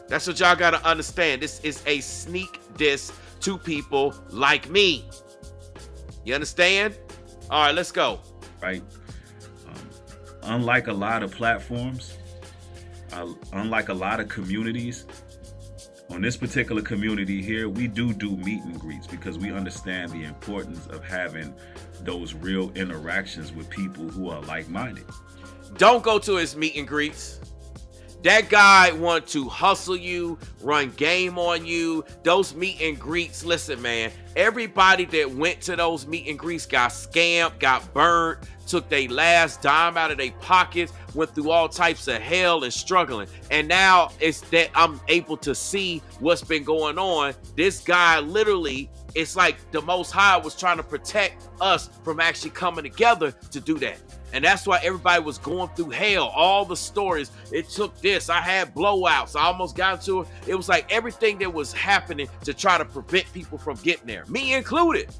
That's what y'all gotta understand. This is a sneak diss to people like me. You understand? All right, let's go. right? Unlike a lot of platforms, unlike a lot of communities, on this particular community here, we do meet and greets because we understand the importance of having those real interactions with people who are like-minded. Don't go to his meet and greets. That guy want to hustle you, run game on you. Those meet and greets, listen, man, everybody that went to those meet and greets got scammed, got burned, took their last dime out of their pockets, went through all types of hell and struggling. And now it's that I'm able to see what's been going on. This guy literally, it's like the Most High was trying to protect us from actually coming together to do that. And that's why everybody was going through hell. All the stories, it took this. I had blowouts. I almost got into it. It was like everything that was happening to try to prevent people from getting there, me included.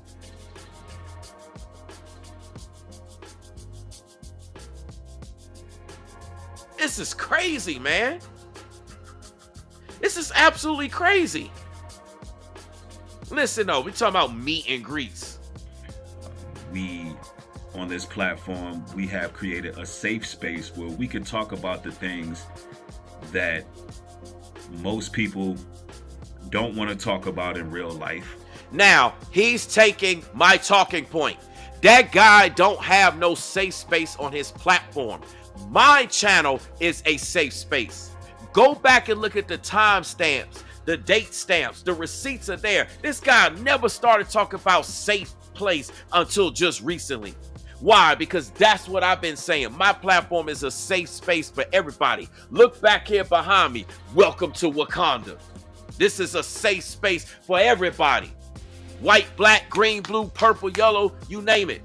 This is crazy, man. This is absolutely crazy. Listen, though, we talking about meet and greets. We, on this platform, we have created a safe space where we can talk about the things that most people don't want to talk about in real life. Now, he's taking my talking point. That guy don't have no safe space on his platform. My channel is a safe space. Go back and look at the timestamps, the date stamps, the receipts are there. This guy never started talking about safe place until just recently. Why? Because that's what I've been saying. My platform is a safe space for everybody. Look back here behind me. Welcome to Wakanda. This is a safe space for everybody. White, black, green, blue, purple, yellow, you name it.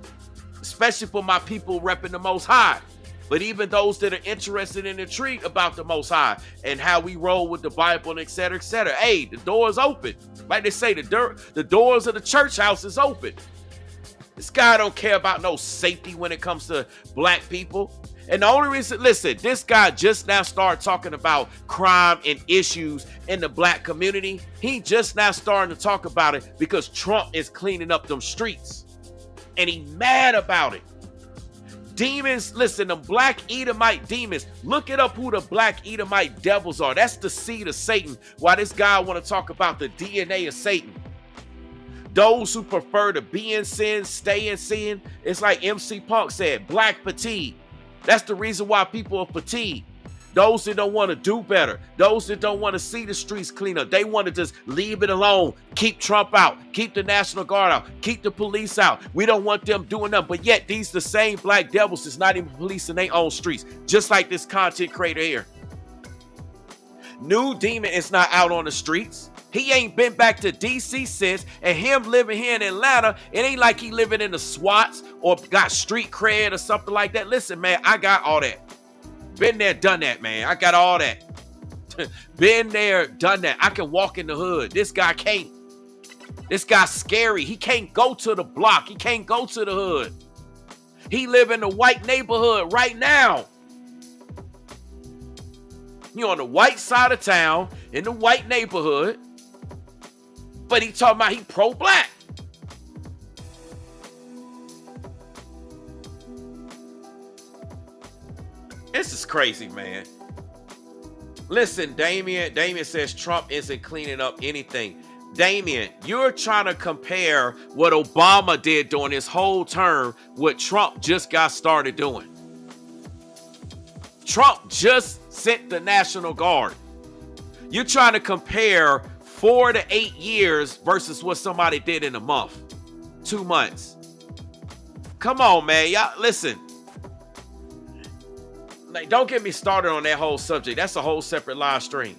Especially for my people repping the Most High. But even those that are interested and intrigued about the Most High and how we roll with the Bible and et cetera, hey, the door is open. Like they say, the doors of the church house is open. This guy don't care about no safety when it comes to black people. And the only reason, listen, this guy just now started talking about crime and issues in the black community. He just now starting to talk about it because Trump is cleaning up them streets. And he mad about it. Demons, listen, the black Edomite demons, look it up who the black Edomite devils are. That's the seed of Satan. Why this guy want to talk about the DNA of Satan. Those who prefer to be in sin, stay in sin. It's like MC Punk said, black fatigue. That's the reason why people are fatigued. Those that don't want to do better. Those that don't want to see the streets clean up. They want to just leave it alone. Keep Trump out. Keep the National Guard out. Keep the police out. We don't want them doing nothing. But yet these the same black devils is not even policing their own streets. Just like this content creator here. New Demon is not out on the streets. He ain't been back to DC since, and him living here in Atlanta, it ain't like he living in the SWATs or got street cred or something like that. Listen, man, I got all that. Been there, done that, man. I got all that. Been there, done that. I can walk in the hood. This guy can't. This guy's scary. He can't go to the block. He can't go to the hood. He live in the white neighborhood right now. You on the white side of town, in the white neighborhood, but he talking about he pro-black. This is crazy, man. Listen, Damien says Trump isn't cleaning up anything. Damien, you're trying to compare what Obama did during his whole term, what Trump just got started doing. Trump just sent the National Guard. You're trying to compare 4 to 8 years versus what somebody did in a month, 2 months. Come on, man. Y'all, listen. Like, don't get me started on that whole subject. That's a whole separate live stream.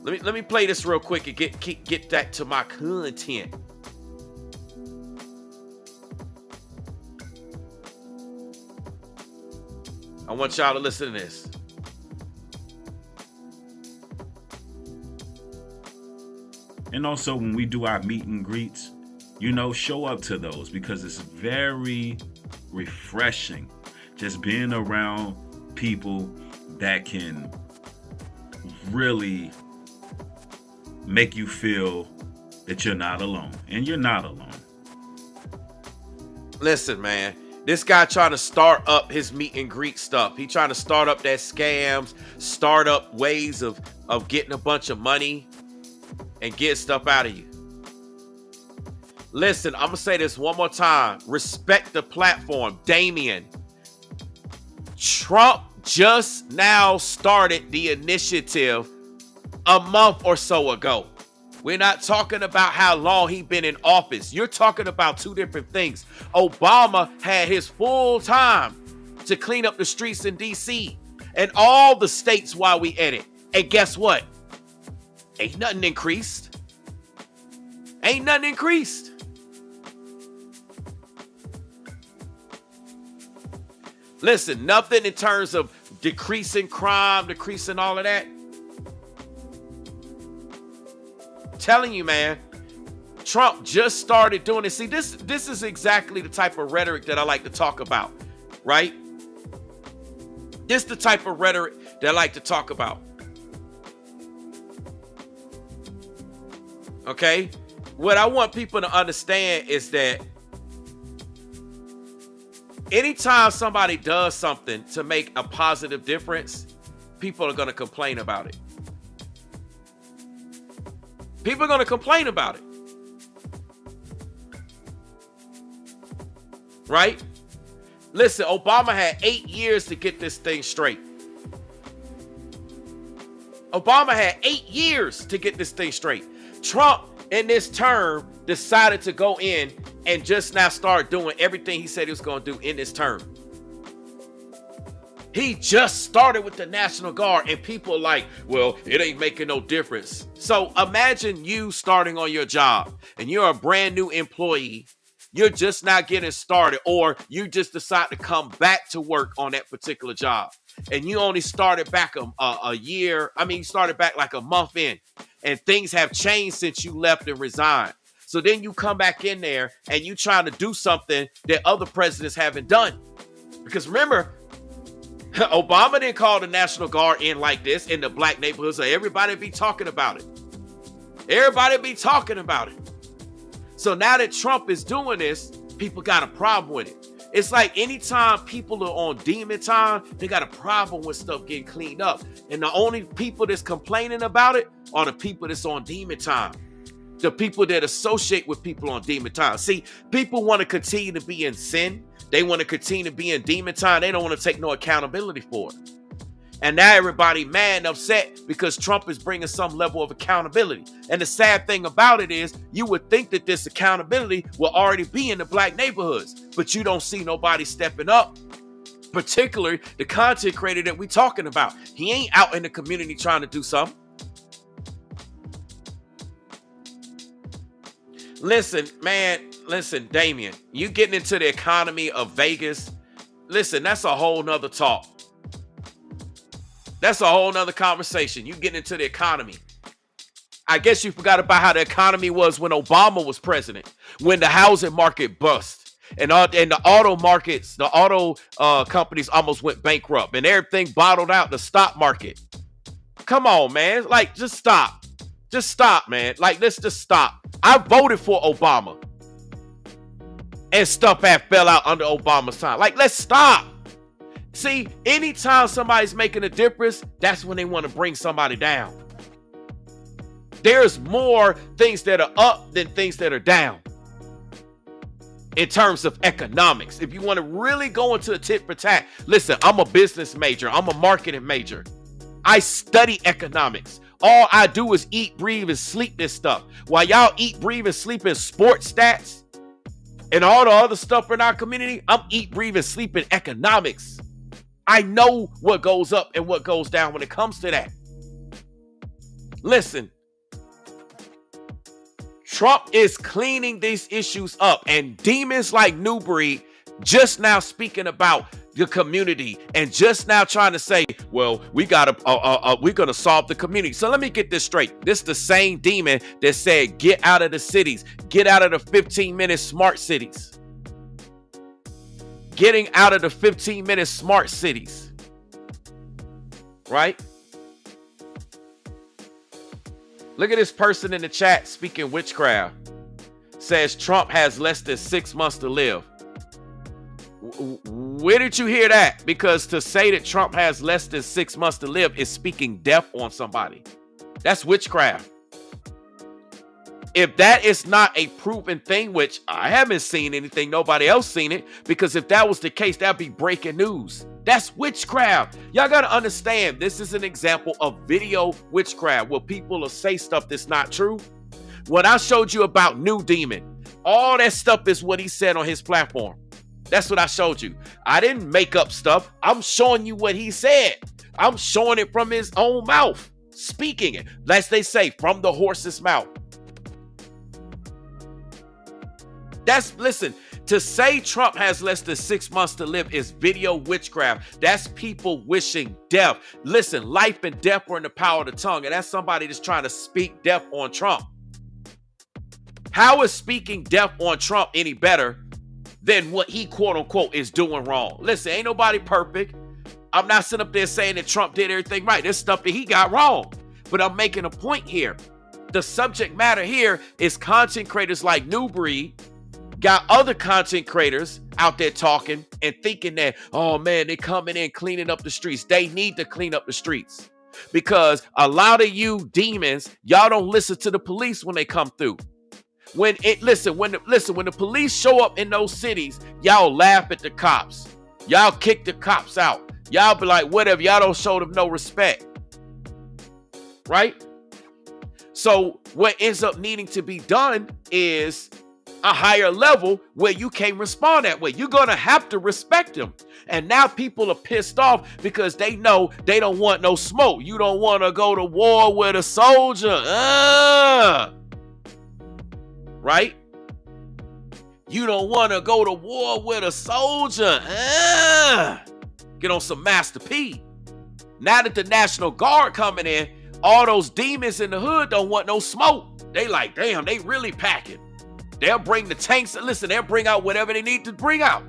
Let me play this real quick and get that to my content. I want y'all to listen to this. And also when we do our meet and greets, show up to those, because it's very refreshing just being around people that can really make you feel that you're not alone. And you're not alone. Listen, man, this guy trying to start up his meet and greet stuff. He trying to start up that scams, start up ways of getting a bunch of money and get stuff out of you. Listen, I'm going to say this one more time. Respect the platform. Damien, Trump just now started the initiative a month or so ago. We're not talking about how long he been in office. You're talking about two different things. Obama had his full time to clean up the streets in D.C. and all the states while we at it. And guess what? Ain't nothing increased. Ain't nothing increased. Listen, nothing in terms of decreasing crime, decreasing all of that. Telling you, man, Trump just started doing it. See, this is exactly the type of rhetoric that I like to talk about, right? This is the type of rhetoric that I like to talk about. Okay? What I want people to understand is that anytime somebody does something to make a positive difference, people are going to complain about it. People are going to complain about it. Right? Listen, Obama had 8 years to get this thing straight. Obama had 8 years to get this thing straight. Trump, in this term, decided to go in and just now start doing everything he said he was going to do in this term. He just started with the National Guard, and people are like, well, it ain't making no difference. So imagine you starting on your job and you're a brand new employee. You're just not getting started, or you just decide to come back to work on that particular job. And you only started back a year. I mean, you started back like a month in, and things have changed since you left and resigned. So then you come back in there and you trying to do something that other presidents haven't done. Because remember, Obama didn't call the National Guard in like this in the black neighborhoods, so everybody be talking about it. Everybody be talking about it. So now that Trump is doing this, people got a problem with it. It's like anytime people are on demon time, they got a problem with stuff getting cleaned up. And the only people that's complaining about it are the people that's on demon time. The people that associate with people on demon time. See, people want to continue to be in sin. They want to continue to be in demon time. They don't want to take no accountability for it. And now everybody mad and upset because Trump is bringing some level of accountability. And the sad thing about it is you would think that this accountability will already be in the black neighborhoods, but you don't see nobody stepping up, particularly the content creator that we're talking about. He ain't out in the community trying to do something. Listen, man, listen, Damien, you getting into the economy of Vegas. Listen, that's a whole nother talk. That's a whole nother conversation. You getting into the economy. I guess you forgot about how the economy was when Obama was president, when the housing market bust and the auto markets, the auto companies almost went bankrupt and everything bottled out, the stock market. Come on, man. Like, just stop. Just stop, man. Like, let's just stop. I voted for Obama. And stuff had fell out under Obama's time. Like, let's stop. See, anytime somebody's making a difference, that's when they want to bring somebody down. There's more things that are up than things that are down in terms of economics. If you want to really go into a tit for tat, listen, I'm a business major. I'm a marketing major. I study economics. All I do is eat, breathe, and sleep this stuff. While y'all eat, breathe, and sleep in sports stats and all the other stuff in our community, I'm eat, breathe, and sleep in economics. I know what goes up and what goes down when it comes to that. Listen, Trump is cleaning these issues up, and demons like Nubreed just now speaking about the community and just now trying to say, well, we're gonna solve the community. So let me get this straight. This is the same demon that said, get out of the cities, get out of the 15-minute smart cities. Getting out of the 15-minute smart cities. Right? Look at this person in the chat speaking witchcraft. Says Trump has less than 6 months to live. Where did you hear that? Because to say that Trump has less than 6 months to live is speaking death on somebody. That's witchcraft. If that is not a proven thing, which I haven't seen anything, nobody else seen it, because if that was the case, that'd be breaking news. That's witchcraft. Y'all got to understand, this is an example of video witchcraft where people will say stuff that's not true. When I showed you about New Demon, all that stuff is what he said on his platform. That's what I showed you. I didn't make up stuff. I'm showing you what he said. I'm showing it from his own mouth, speaking it. As they say, from the horse's mouth. Listen, to say Trump has less than 6 months to live is video witchcraft. That's people wishing death. Listen, life and death are in the power of the tongue, and that's somebody that's trying to speak death on Trump. How is speaking death on Trump any better than what he, quote unquote, is doing wrong? Listen, ain't nobody perfect. I'm not sitting up there saying that Trump did everything right. There's stuff that he got wrong. But I'm making a point here. The subject matter here is content creators like Nubreed got other content creators out there talking and thinking that, oh man, they coming in cleaning up the streets. They need to clean up the streets because a lot of you demons, y'all don't listen to the police when they come through. When the police show up in those cities, y'all laugh at the cops. Y'all kick the cops out. Y'all be like, whatever. Y'all don't show them no respect. Right? So what ends up needing to be done is a higher level where you can't respond that way. You're going to have to respect them. And now people are pissed off because they know they don't want no smoke. You don't want to go to war with a soldier. Right? You don't want to go to war with a soldier. Get on some Master P. Now that the National Guard coming in, all those demons in the hood don't want no smoke. They like, damn, they really packing. They'll bring the tanks. Listen, they'll bring out whatever they need to bring out.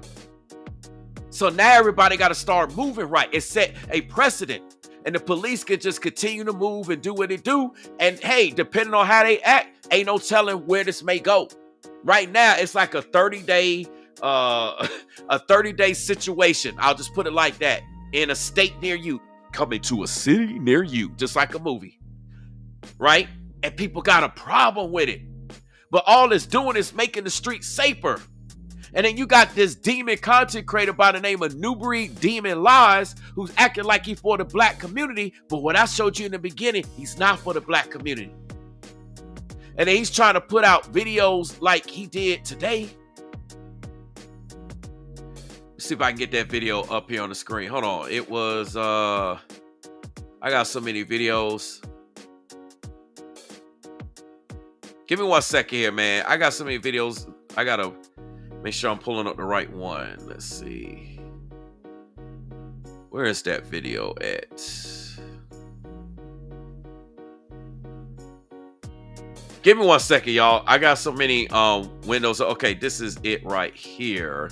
So now everybody got to start moving right. It set a precedent. And the police can just continue to move and do what they do. And hey, depending on how they act, ain't no telling where this may go. Right now, it's like a 30-day situation. I'll just put it like that. In a state near you. Coming to a city near you. Just like a movie. Right? And people got a problem with it. But all it's doing is making the streets safer. And then you got this demon content creator by the name of Nubreed Demon Lies, who's acting like he's for the black community. But what I showed you in the beginning, he's not for the black community. And then he's trying to put out videos like he did today. Let's see if I can get that video up here on the screen. Hold on. It was, I got so many videos. Give me 1 second here, man. I got so many videos. I got to make sure I'm pulling up the right one. Let's see. Where is that video at? Give me 1 second, y'all. I got so many windows. Okay, this is it right here.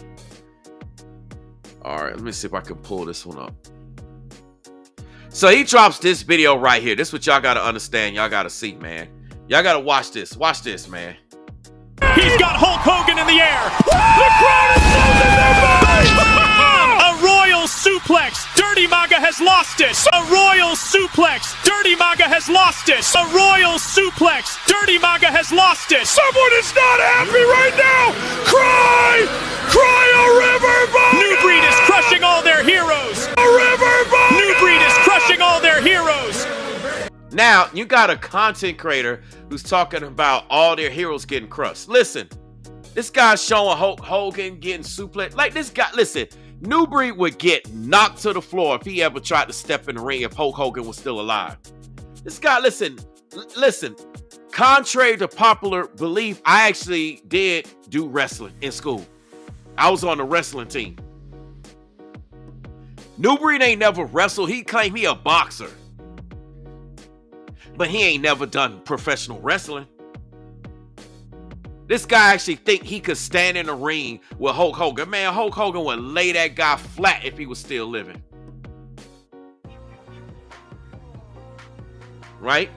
All right, let me see if I can pull this one up. So he drops this video right here. This is what y'all got to understand. Y'all got to see, man. Y'all got to watch this. Watch this, man. He's got Hulk Hogan in the air. The crowd is losing their minds. A royal suplex. Dirty Maga has lost it. A royal suplex. Dirty Maga has lost it. A royal suplex. Dirty Maga has lost it. Someone is not happy right now! Cry! Cry a river boat! Nubreed is crushing all their heroes. A river boat! Nubreed is crushing all their heroes. Now, you got a content creator who's talking about all their heroes getting crushed. Listen, this guy's showing Hulk Hogan getting suplex. Like this guy, listen, Nubreed would get knocked to the floor if he ever tried to step in the ring if Hulk Hogan was still alive. This guy, listen, Listen, contrary to popular belief, I actually did do wrestling in school. I was on the wrestling team. Nubreed ain't never wrestled. He claimed he a boxer. But he ain't never done professional wrestling. This guy actually think he could stand in the ring with Hulk Hogan. Man, Hulk Hogan would lay that guy flat if he was still living. Right?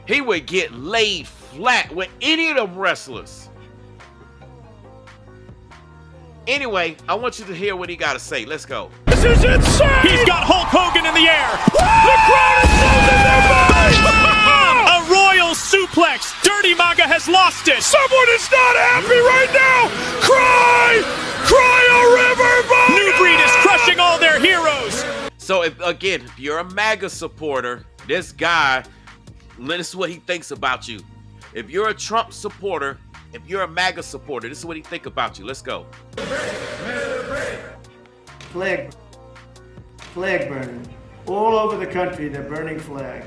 He would get laid flat with any of the wrestlers. Anyway, I want you to hear what he got to say. Let's go. This is insane! He's got Hulk Hogan in the air. The crowd is losing their minds! A royal suplex. Dirty Maga has lost it. Someone is not happy right now! Cry! Cry a river, Maga! Nubreed is crushing all their heroes. So, if you're a MAGA supporter, this guy, this is what he thinks about you. If you're a Trump supporter, if you're a MAGA supporter, this is what he think about you. Let's go. Flag burning. All over the country, they're burning flags.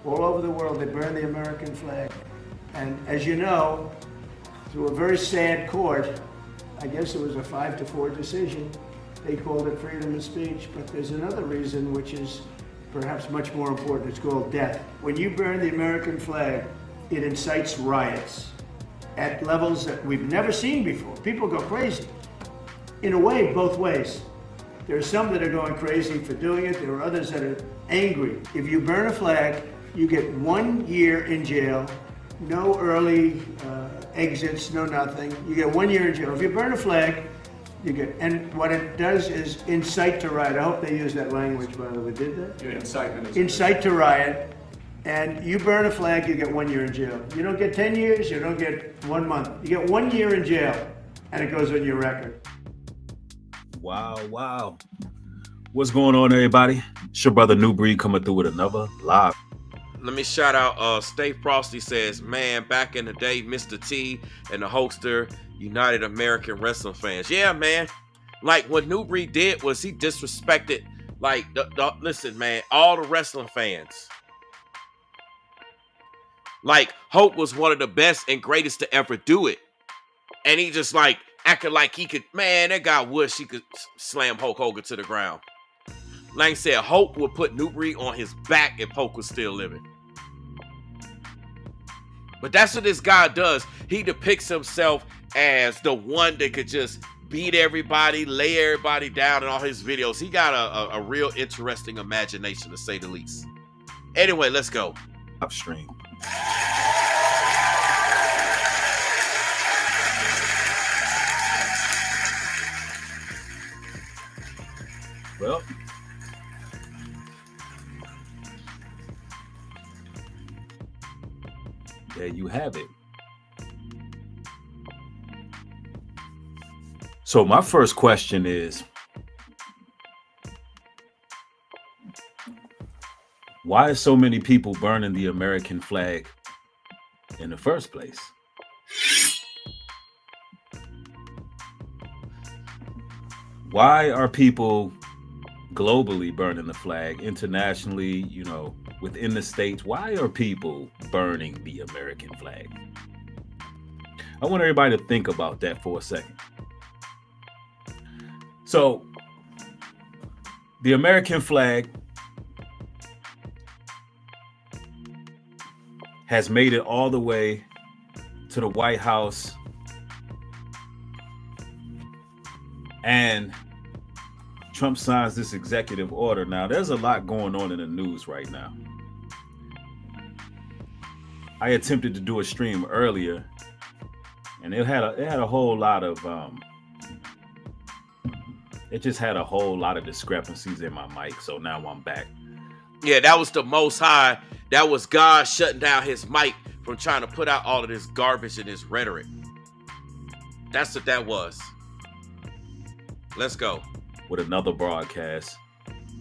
All over the world, they burn the American flag. And as you know, through a very sad court, I guess it was a 5-4 decision, they called it freedom of speech. But there's another reason which is perhaps much more important. It's called death. When you burn the American flag, it incites riots at levels that we've never seen before. People go crazy. In a way, both ways. There are some that are going crazy for doing it. There are others that are angry. If you burn a flag, you get 1 year in jail, no early exits, no nothing. You get 1 year in jail. If you burn a flag, you get, and what it does is incite to riot. I hope they use that language, by the way. Did that? Yeah, incitement is incite to riot. And you burn a flag, you get 1 year in jail. You don't get 10 years, you don't get 1 month. You get 1 year in jail, and it goes on your record. Wow. What's going on, everybody? It's your brother Nubreed coming through with another live. Let me shout out Stave Frosty says, man, back in the day, Mr. T and the Hulkster, United American Wrestling Fans. Yeah, man. Like, what Nubreed did was he disrespected, like, listen, man, all the wrestling fans. Like, Hulk was one of the best and greatest to ever do it. And he just, like, acted like he could, man, that guy wish he could slam Hulk Hogan to the ground. Like I said, Hulk would put Nubreed on his back if Hulk was still living. But that's what this guy does. He depicts himself as the one that could just beat everybody, lay everybody down in all his videos. He got a real interesting imagination, to say the least. Anyway, let's go. Upstream. Well, there you have it. So my first question is, why are so many people burning the American flag in the first place? Why are people globally burning the flag, internationally, you know, within the states? Why are people burning the American flag? I want everybody to think about that for a second. So, the American flag has made it all the way to the White House, and Trump signs this executive order. Now, there's a lot going on in the news right now. I attempted to do a stream earlier, and it had a whole lot of it just had a whole lot of discrepancies in my mic. So now I'm back. Yeah, that was the Most High. That was God shutting down his mic from trying to put out all of this garbage and this rhetoric. That's what that was. Let's go. With another broadcast,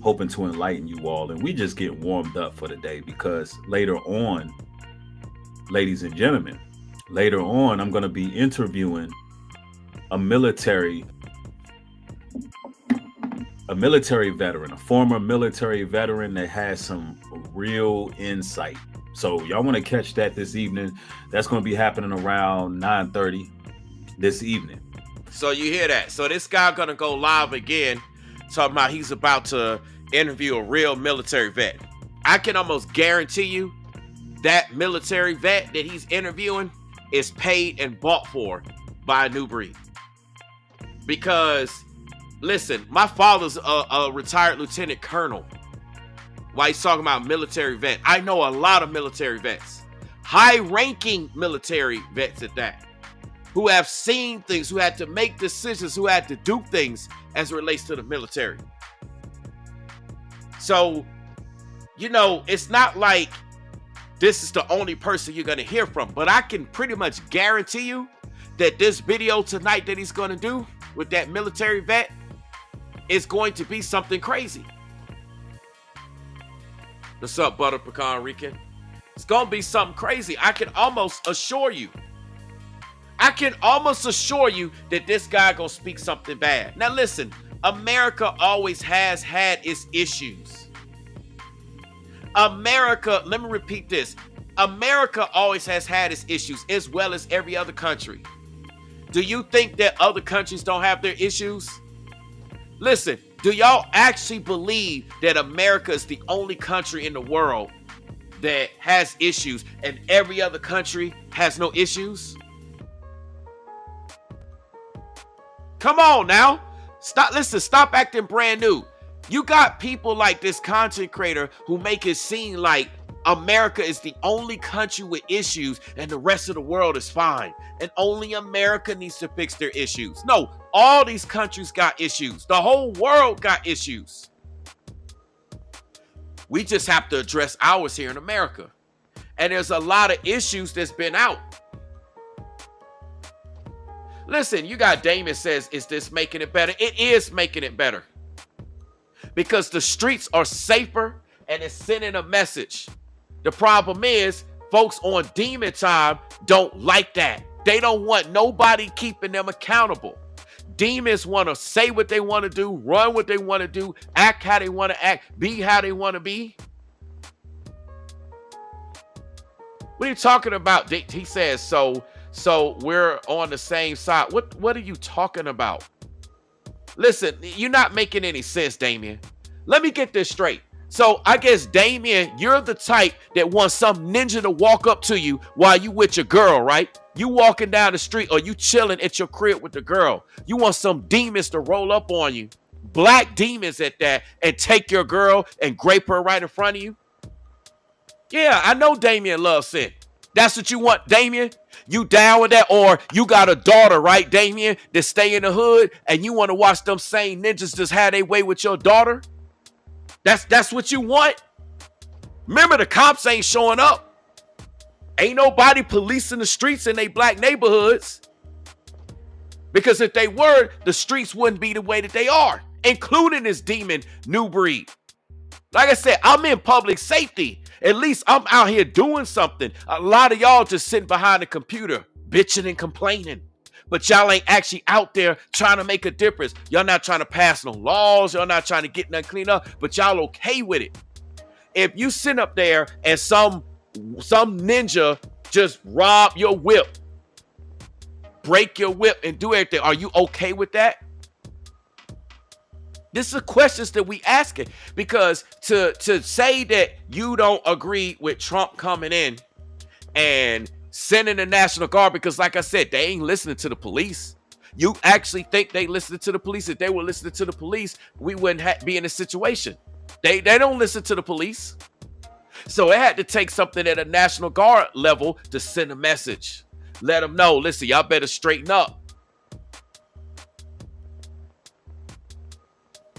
hoping to enlighten you all. And we just get warmed up for the day, because later on, ladies and gentlemen, later on, I'm going to be interviewing a military a military veteran, a former military veteran that has some real insight. So y'all want to catch that this evening. That's going to be happening around 9:30 this evening. So you hear that? So this guy gonna go live again, talking about he's about to interview a real military vet. I can almost guarantee you that military vet that he's interviewing is paid and bought for by Nubreed. Because, listen, my father's a retired lieutenant colonel. While he's talking about military vet, I know a lot of military vets, high-ranking military vets at that, who have seen things, who had to make decisions, who had to do things as it relates to the military. So, you know, it's not like this is the only person you're going to hear from, but I can pretty much guarantee you that this video tonight that he's going to do with that military vet is going to be something crazy. What's up, Butter Pecan Rican? It's going to be something crazy. I can almost assure you that this guy gonna speak something bad. Now listen, America always has had its issues. America, let me repeat this. America always has had its issues as well as every other country. Do you think that other countries don't have their issues? Listen, do y'all actually believe that America is the only country in the world that has issues and every other country has no issues? Come on now. Stop acting brand new. You got people like this content creator who make it seem like America is the only country with issues and the rest of the world is fine. And only America needs to fix their issues. No, all these countries got issues. The whole world got issues. We just have to address ours here in America. And there's a lot of issues that's been out. Listen, you got Damon says, is this making it better? It is making it better. Because the streets are safer and it's sending a message. The problem is, folks on demon time don't like that. They don't want nobody keeping them accountable. Demons want to say what they want to do, run what they want to do, act how they want to act, be how they want to be. What are you talking about? He says, so we're on the same side. What are you talking about? Listen, you're not making any sense, Damien. Let me get this straight. So I guess, Damien, you're the type that wants some ninja to walk up to you while you with your girl, right? You walking down the street or you chilling at your crib with the girl. You want some demons to roll up on you, black demons at that, and take your girl and grape her right in front of you? Yeah, I know Damien loves sin. That's what you want, Damien? You down with that? Or you got a daughter, right, Damien, that stay in the hood and you want to watch them same ninjas just have their way with your daughter? That's what you want? Remember, the cops ain't showing up. Ain't nobody policing the streets in they black neighborhoods. Because if they were, the streets wouldn't be the way that they are, including this demon Nubreed. Like I said, I'm in public safety. At least I'm out here doing something. A lot of y'all just sitting behind the computer, bitching and complaining. But y'all ain't actually out there trying to make a difference. Y'all not trying to pass no laws. Y'all not trying to get nothing cleaned up. But y'all okay with it. If you sit up there and some ninja just rob your whip, break your whip and do everything, are you okay with that? This is questions that we asking, because to say that you don't agree with Trump coming in and sending the National Guard, because like I said, they ain't listening to the police. You actually think they listen to the police? If they were listening to the police, we wouldn't be in this situation. They don't listen to the police. So it had to take something at a National Guard level to send a message. Let them know, listen, y'all better straighten up.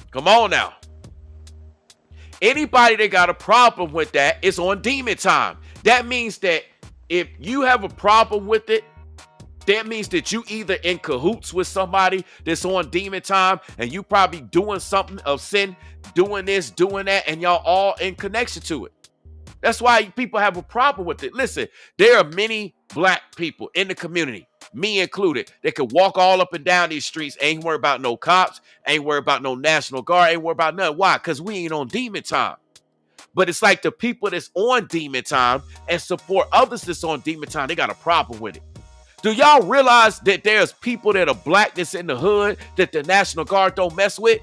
Come on now. Anybody that got a problem with that is on demon time. That means that if you have a problem with it, that means that you either in cahoots with somebody that's on demon time and you probably doing something of sin, doing this, doing that, and y'all all in connection to it. That's why people have a problem with it. Listen, there are many black people in the community, me included, that could walk all up and down these streets, ain't worried about no cops, ain't worried about no National Guard, ain't worried about nothing. Why? Because we ain't on demon time. But it's like the people that's on demon time and support others that's on demon time, they got a problem with it. Do y'all realize that there's people that are black that's in the hood that the National Guard don't mess with?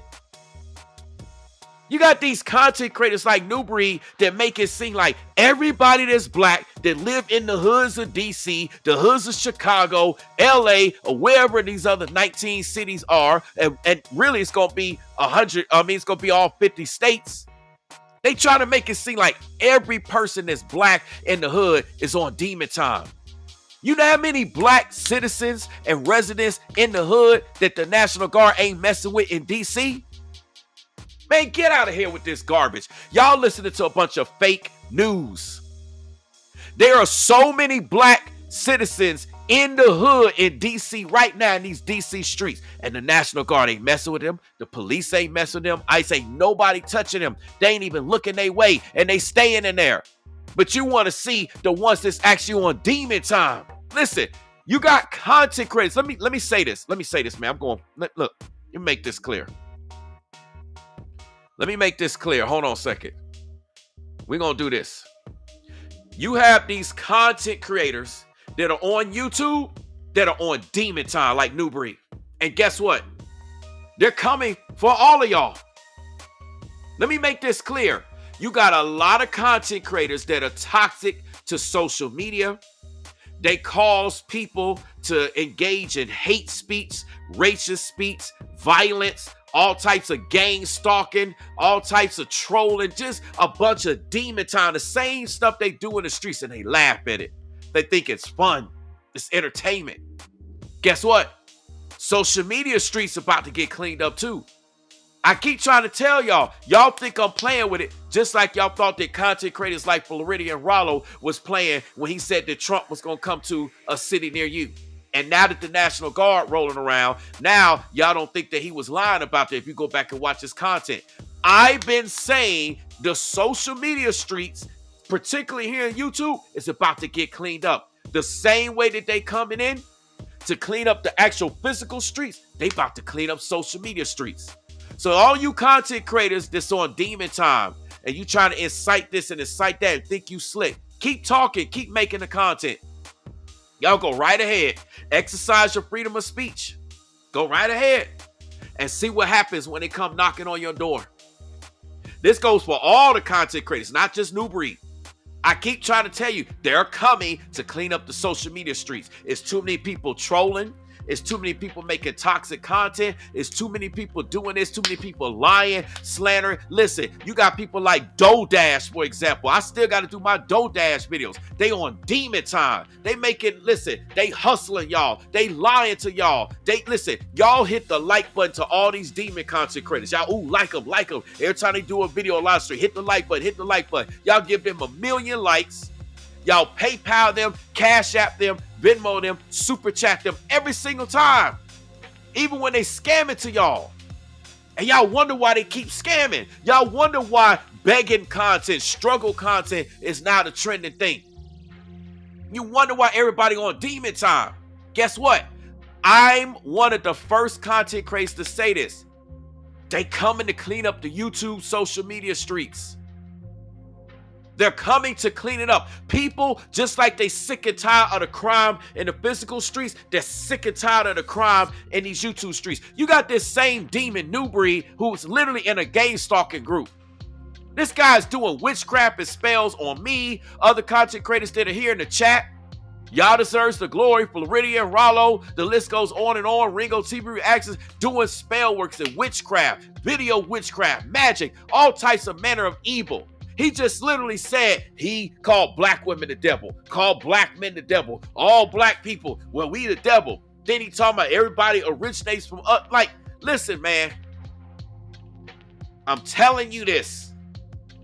You got these content creators like Nubreed that make it seem like everybody that's black that live in the hoods of DC, the hoods of Chicago, LA, or wherever these other 19 cities are, and really it's going to be 100, it's going to be all 50 states. They try to make it seem like every person that's black in the hood is on demon time. You know how many black citizens and residents in the hood that the National Guard ain't messing with in DC? Man, get out of here with this garbage. Y'all listening to a bunch of fake news. There are so many black citizens in the hood in DC right now in these DC streets. And the National Guard ain't messing with them. The police ain't messing with them. ICE ain't nobody touching them. They ain't even looking their way. And they staying in there. But you want to see the ones that's actually on demon time. Listen, you got content creators. Let me say this. Let me say this, man. I'm going, look, let me make this clear. Let me make this clear. Hold on a second. We're going to do this. You have these content creators that are on YouTube that are on demon time like Nubreed. And guess what? They're coming for all of y'all. Let me make this clear. You got a lot of content creators that are toxic to social media. They cause people to engage in hate speech, racist speech, violence, all types of gang stalking, all types of trolling, just a bunch of demon time. The same stuff they do in the streets, and they laugh at it. They think it's fun. It's entertainment. Guess what? Social media streets about to get cleaned up too. I keep trying to tell y'all. Y'all think I'm playing with it, just like y'all thought that content creators like Floridian Rollo was playing when he said that Trump was going to come to a city near you. And now that the National Guard rolling around, now y'all don't think that he was lying about that if you go back and watch his content. I've been saying the social media streets, particularly here on YouTube, is about to get cleaned up. The same way that they coming in to clean up the actual physical streets, they about to clean up social media streets. So all you content creators that's on demon time and you trying to incite this and incite that and think you slick, keep talking, keep making the content. Y'all go right ahead. Exercise your freedom of speech. Go right ahead and see what happens when they come knocking on your door. This goes for all the content creators, not just Nubreed. I keep trying to tell you, they're coming to clean up the social media streets. It's too many people trolling. It's too many people making toxic content. It's too many people doing this. Too many people lying, slandering. Listen, you got people like DoorDash, for example. I still got to do my DoorDash videos. They on demon time. They making, listen, they hustling y'all. They lying to y'all. Listen, y'all hit the like button to all these demon content creators. Y'all, ooh, like them. Every time they do a video live stream, hit the like button. Y'all give them 1 million likes. Y'all PayPal them, Cash App them, Venmo them, Super Chat them every single time. Even when they scam it to y'all. And y'all wonder why they keep scamming. Y'all wonder why begging content, struggle content is now the trending thing. You wonder why everybody on demon time. Guess what? I'm one of the first content creators to say this. They coming to clean up the YouTube social media streets. They're coming to clean it up. People, just like they sick and tired of the crime in the physical streets, they're sick and tired of the crime in these YouTube streets. You got this same demon Nubreed who's literally in a gang stalking group. This guy's doing witchcraft and spells on me, other content creators that are here in the chat. Y'all deserves the glory. Floridian Rollo, the list goes on and on. Ringo TV Reactions doing spell works and witchcraft, video witchcraft, magic, all types of manner of evil. He just literally said he called black women the devil, called black men the devil, all black people, well, we the devil. Then he talking about everybody originates from us. Like, listen, man, I'm telling you this.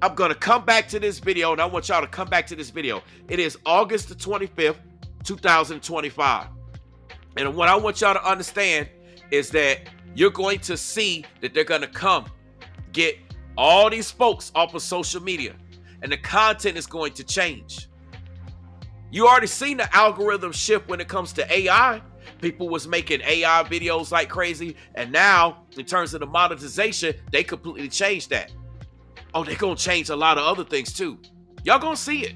I'm going to come back to this video, and I want y'all to come back to this video. It is August the 25th, 2025. And what I want y'all to understand is that you're going to see that they're going to come get all these folks off of social media, and the content is going to change. You already seen the algorithm shift when it comes to AI. People was making AI videos like crazy, and now, in terms of the monetization, they completely changed that. Oh, they're going to change a lot of other things too. Y'all going to see it.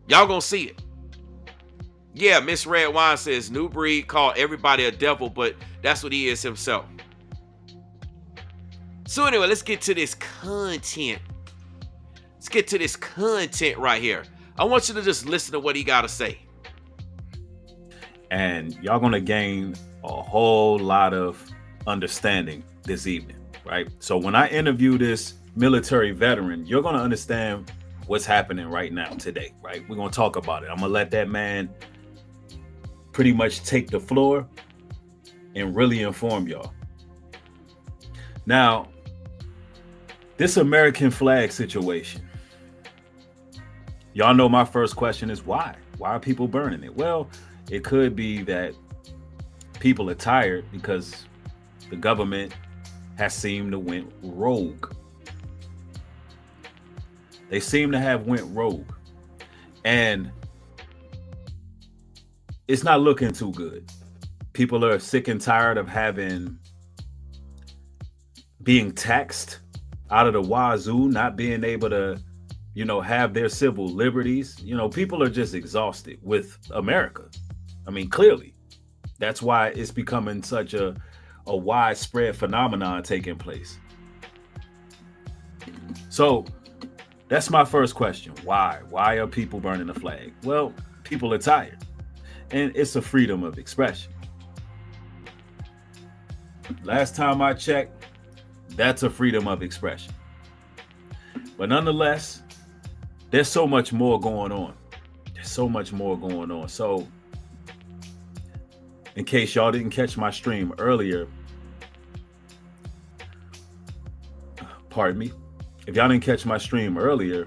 Y'all going to see it. Yeah, Miss Red Wine says, Nubreed called everybody a devil, but that's what he is himself. So anyway, let's get to this content. Let's get to this content right here. I want you to just listen to what he got to say. And y'all going to gain a whole lot of understanding this evening, right? So when I interview this military veteran, you're going to understand what's happening right now today, right? We're going to talk about it. I'm going to let that man pretty much take the floor and really inform y'all. Now, this American flag situation, y'all know my first question is why? Why are people burning it? Well, it could be that people are tired because the government has seemed to went rogue. They seem to have went rogue. And it's not looking too good. People are sick and tired of being taxed out of the wazoo, not being able to, have their civil liberties. People are just exhausted with America. I mean, clearly, that's why it's becoming such a widespread phenomenon taking place. So that's my first question. Why? Why are people burning the flag? Well, people are tired. And it's a freedom of expression. Last time I checked, that's a freedom of expression. But nonetheless, there's so much more going on. There's so much more going on. So, in case y'all didn't catch my stream earlier, pardon me, if y'all didn't catch my stream earlier,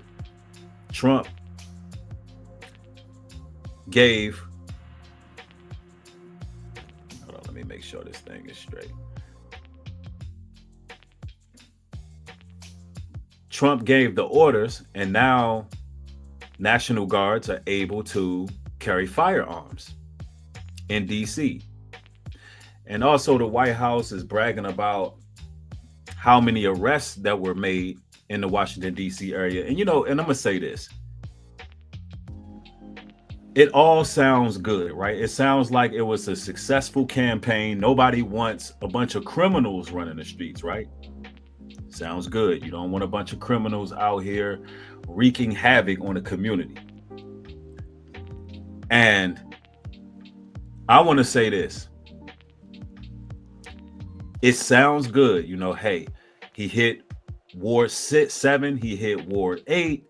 Trump gave, hold on, let me make sure this thing is straight. Trump gave the orders, and now National Guards are able to carry firearms in DC. And also the White House is bragging about how many arrests that were made in the Washington, D.C. area. And, and I'm going to say this. It all sounds good, right? It sounds like it was a successful campaign. Nobody wants a bunch of criminals running the streets, right? Sounds good. You don't want a bunch of criminals out here wreaking havoc on the community. And I want to say this. It sounds good. Hey, he hit Ward 7, he hit Ward 8.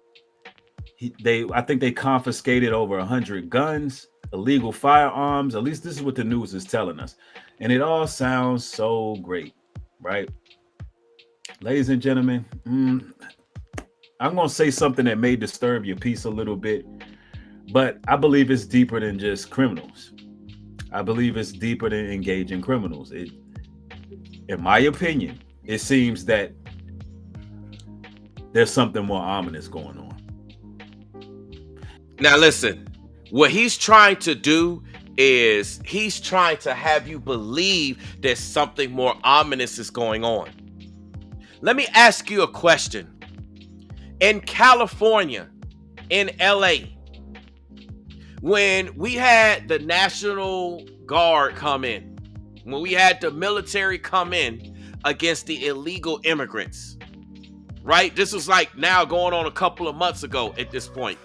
I think they confiscated over 100 guns, illegal firearms. At least this is what the news is telling us. And it all sounds so great, right? Ladies and gentlemen, I'm going to say something that may disturb your peace a little bit, but I believe it's deeper than just criminals. I believe it's deeper than engaging criminals. In my opinion, it seems that there's something more ominous going on. Now listen, what he's trying to do is he's trying to have you believe there's something more ominous is going on. Let me ask you a question. In California, in LA, when we had the National Guard come in, when we had the military come in against the illegal immigrants, right? This was like now going on a couple of months ago at this point.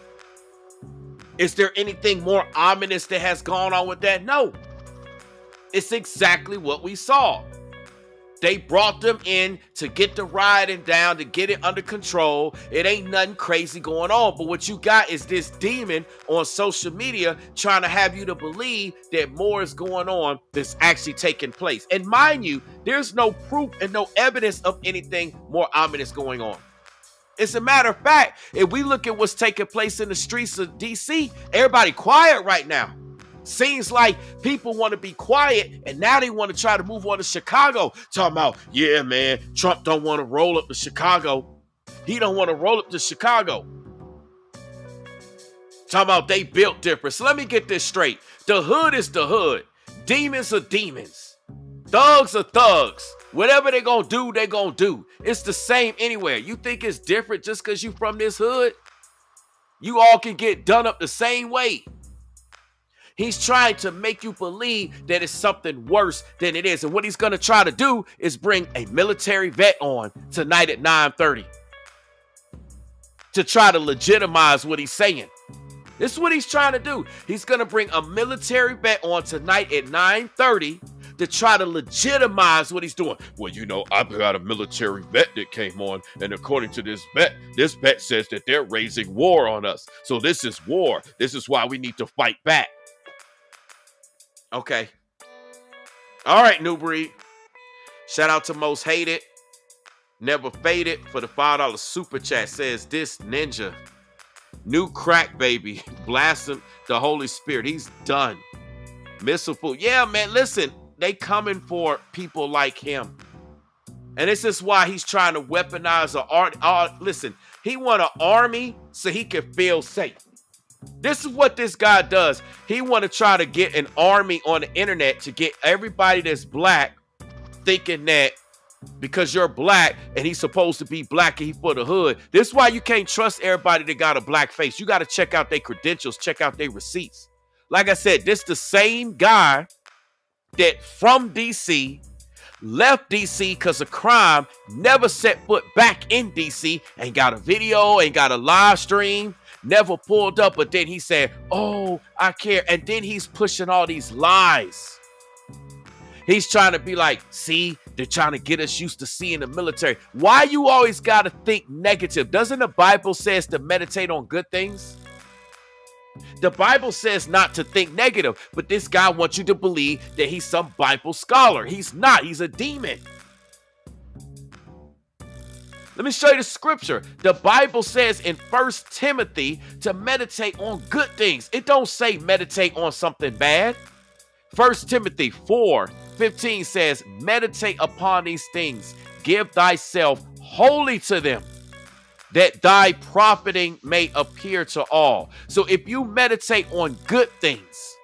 Is there anything more ominous that has gone on with that? No. It's exactly what we saw. They brought them in to get the rioting down, to get it under control. It ain't nothing crazy going on. But what you got is this demon on social media trying to have you to believe that more is going on that's actually taking place. And mind you, there's no proof and no evidence of anything more ominous going on. As a matter of fact, if we look at what's taking place in the streets of DC, everybody quiet right now. Seems like people want to be quiet, and now they want to try to move on to Chicago. Talking about, yeah, man, Trump don't want to roll up to Chicago. He don't want to roll up to Chicago. Talking about they built different. So let me get this straight. The hood is the hood. Demons are demons. Thugs are thugs. Whatever they gonna do, they gonna do. It's the same anywhere. You think it's different just because you from this hood? You all can get done up the same way. He's trying to make you believe that it's something worse than it is. And what he's going to try to do is bring a military vet on tonight at 9:30 to try to legitimize what he's saying. This is what he's trying to do. He's going to bring a military vet on tonight at 9:30 to try to legitimize what he's doing. Well, you know, I've got a military vet that came on, and according to this vet says that they're raising war on us. So this is war. This is why we need to fight back. Okay. All right, Nubreed. Shout out to Most Hated. Never Faded for the $5 super chat. Says this ninja. New crack baby. Blasting the Holy Spirit. He's done. Missile. Yeah, man, listen. They coming for people like him. And this is why he's trying to weaponize the art. Listen, he want an army so he can feel safe. This is what this guy does. He want to try to get an army on the internet to get everybody that's black thinking that because you're black and he's supposed to be black and he for the hood. This is why you can't trust everybody that got a black face. You got to check out their credentials, check out their receipts. Like I said, this the same guy that from DC left DC because of crime, never set foot back in DC, ain't got a video, ain't got a live stream, never pulled up, but then he said, oh, I care. And then he's pushing all these lies. He's trying to be like, see, they're trying to get us used to seeing the military. Why you always got to think negative? Doesn't the Bible says to meditate on good things? The Bible says not to think negative, but this guy wants you to believe that he's some Bible scholar. He's not. He's a demon. Let me show you the scripture. The Bible says in 1 Timothy to meditate on good things. It don't say meditate on something bad. 1 Timothy 4:15 says, meditate upon these things. Give thyself wholly to them, that thy profiting may appear to all. So if you meditate on good things,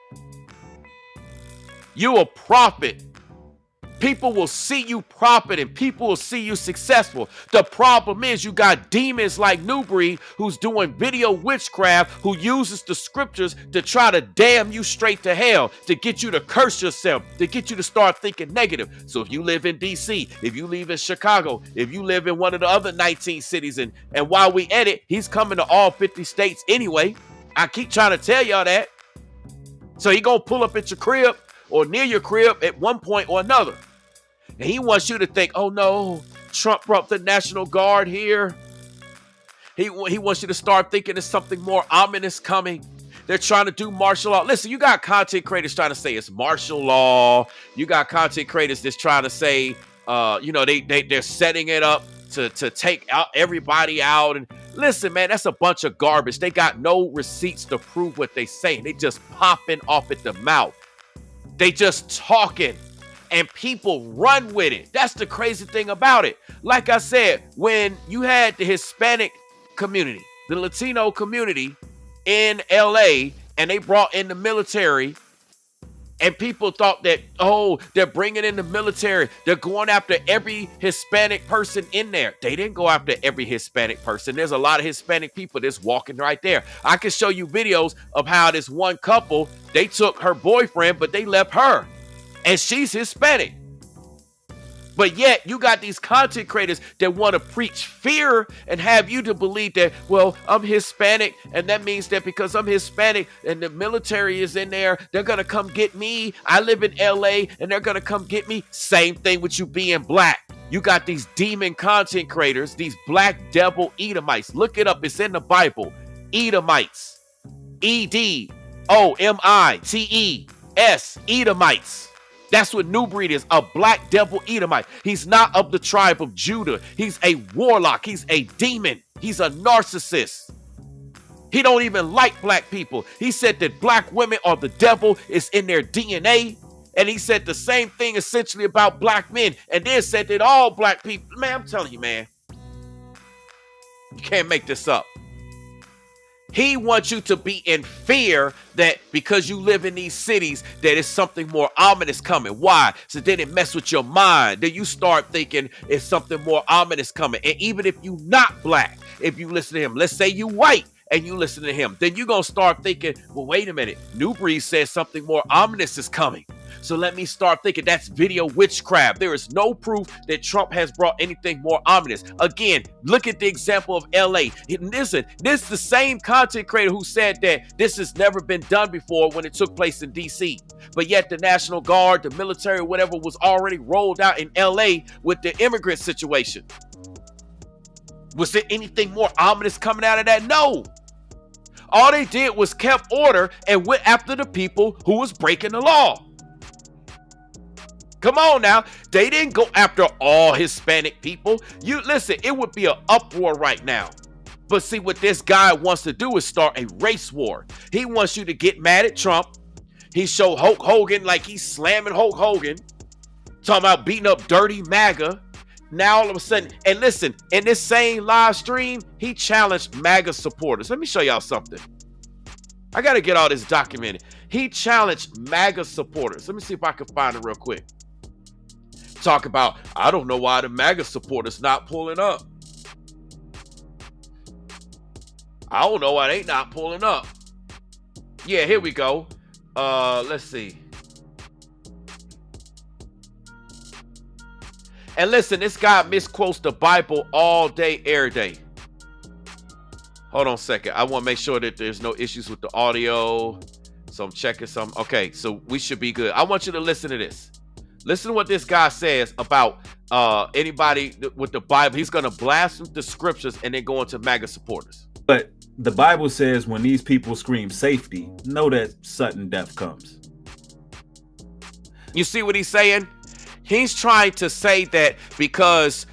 you will profit. People will see you profiting. People will see you successful. The problem is you got demons like Nubreed who's doing video witchcraft, who uses the scriptures to try to damn you straight to hell, to get you to curse yourself, to get you to start thinking negative. So if you live in DC, if you live in Chicago, if you live in one of the other 19 cities, and while we edit, he's coming to all 50 states anyway. I keep trying to tell y'all that. So he gonna pull up at your crib or near your crib at one point or another. And he wants you to think, oh no, Trump brought the National Guard here. He wants you to start thinking there's something more ominous coming. They're trying to do martial law. Listen, you got content creators trying to say it's martial law. You got content creators that's trying to say, they're setting it up to take out everybody out. And listen, man, that's a bunch of garbage. They got no receipts to prove what they say. They just popping off at the mouth. They just talking. And people run with it. That's the crazy thing about it. Like I said, when you had the Hispanic community, the Latino community in LA, and they brought in the military, and people thought that, oh, they're bringing in the military. They're going after every Hispanic person in there. They didn't go after every Hispanic person. There's a lot of Hispanic people that's walking right there. I can show you videos of how this one couple, they took her boyfriend, but they left her. And she's Hispanic. But yet you got these content creators that want to preach fear and have you to believe that, well, I'm Hispanic, and that means that because I'm Hispanic and the military is in there, they're going to come get me. I live in LA and they're going to come get me. Same thing with you being black. You got these demon content creators, these black devil Edomites. Look it up. It's in the Bible. Edomites. Edomites. Edomites. That's what Nubreed is, a black devil Edomite. He's not of the tribe of Judah. He's a warlock. He's a demon. He's a narcissist. He don't even like black people. He said that black women are the devil. It's in their DNA. And he said the same thing essentially about black men. And then said that all black people, man, I'm telling you, man, you can't make this up. He wants you to be in fear that because you live in these cities, that it's something more ominous coming. Why? So then it mess with your mind. Then you start thinking it's something more ominous coming. And even if you not black, if you listen to him, let's say you white and you listen to him, then you're going to start thinking, well, wait a minute. Nubreed says something more ominous is coming. So let me start thinking that's video witchcraft. There is no proof that Trump has brought anything more ominous. Again, look at the example of LA. Listen, this is the same content creator who said that this has never been done before when it took place in DC. But yet the National Guard, the military, whatever was already rolled out in LA with the immigrant situation. Was there anything more ominous coming out of that? No. All they did was kept order and went after the people who was breaking the law. Come on now. They didn't go after all Hispanic people. You listen, it would be an uproar right now. But see, what this guy wants to do is start a race war. He wants you to get mad at Trump. He showed Hulk Hogan like he's slamming Hulk Hogan. Talking about beating up dirty MAGA. Now all of a sudden, and listen, in this same live stream, he challenged MAGA supporters. Let me show y'all something. I got to get all this documented. He challenged MAGA supporters. Let me see if I can find it real quick. Talk about, I don't know why the MAGA supporters not pulling up. I don't know why they not pulling up. Yeah, here we go. Let's see. And listen, this guy misquotes the Bible all day, every day. Hold on a second. I want to make sure that there's no issues with the audio. So I'm checking some. Okay, so we should be good. I want you to listen to this. Listen to what this guy says about anybody with the Bible. He's going to blast the scriptures and then go into MAGA supporters. But the Bible says when these people scream safety, know that sudden death comes. You see what he's saying? He's trying to say that because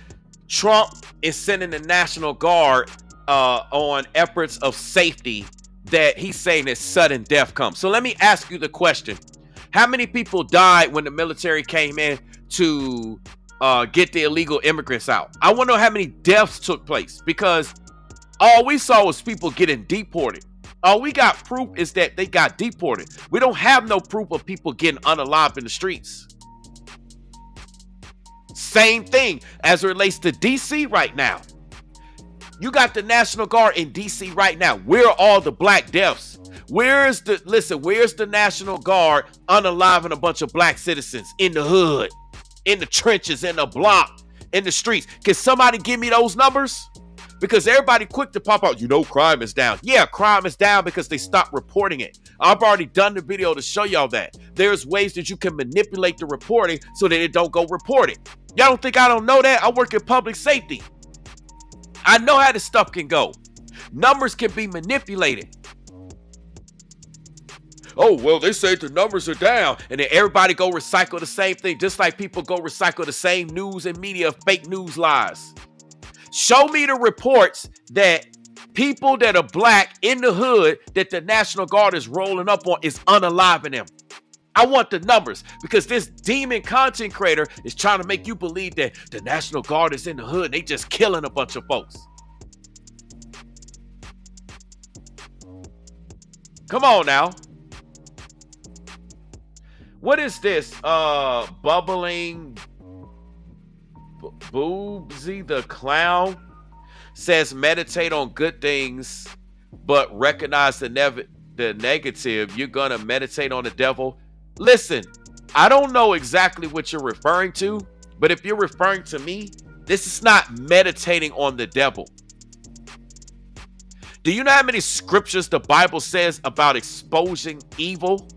Trump is sending the National Guard on efforts of safety, that he's saying that sudden death comes. So let me ask you the question. How many people died when the military came in to get the illegal immigrants out? I want to know how many deaths took place, because all we saw was people getting deported. All we got proof is that they got deported. We don't have no proof of people getting unalived in the streets. Same thing as it relates to DC right now. You got the National Guard in DC right now. Where are all the black deaths? Where's the National Guard unaliving a bunch of black citizens in the hood, in the trenches, in the block, in the streets? Can somebody give me those numbers? Because everybody quick to pop out, crime is down. Yeah, crime is down because they stopped reporting it. I've already done the video to show y'all that. There's ways that you can manipulate the reporting so that it don't go reported. Y'all don't think I don't know that? I work in public safety. I know how this stuff can go. Numbers can be manipulated. Oh, well, they say the numbers are down, and then everybody go recycle the same thing, just like people go recycle the same news and media fake news lies. Show me the reports that people that are black in the hood that the National Guard is rolling up on is unaliving them. I want the numbers, because this demon content creator is trying to make you believe that the National Guard is in the hood and they just killing a bunch of folks. Come on now. What is this? Bubbling Boobsy the Clown says meditate on good things, but recognize the negative. You're gonna meditate on the devil. Listen, I don't know exactly what you're referring to, but if you're referring to me, this is not meditating on the devil. Do you know how many scriptures the Bible says about exposing evil?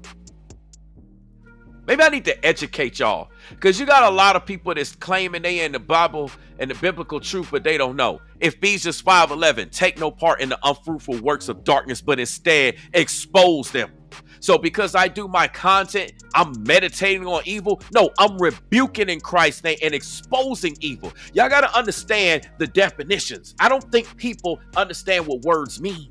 Maybe I need to educate y'all, because you got a lot of people that's claiming they in the Bible and the biblical truth, but they don't know. Ephesians 5:11, take no part in the unfruitful works of darkness, but instead expose them. So because I do my content, I'm meditating on evil? No, I'm rebuking in Christ's name and exposing evil. Y'all got to understand the definitions. I don't think people understand what words mean.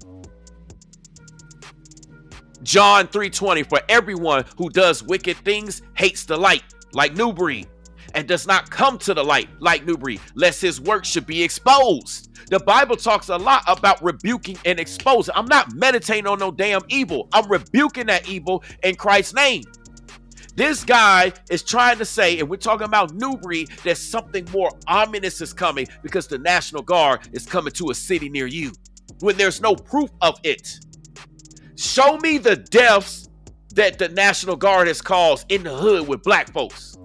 John 3:20, for everyone who does wicked things hates the light, like Nubreed, and does not come to the light like Nubreed, lest his work should be exposed. The Bible talks a lot about rebuking and exposing. I'm not meditating on no damn evil. I'm rebuking that evil in Christ's name. This guy is trying to say, and we're talking about Nubreed, that something more ominous is coming because the National Guard is coming to a city near you when there's no proof of it. Show me the deaths that the National Guard has caused in the hood with black folks.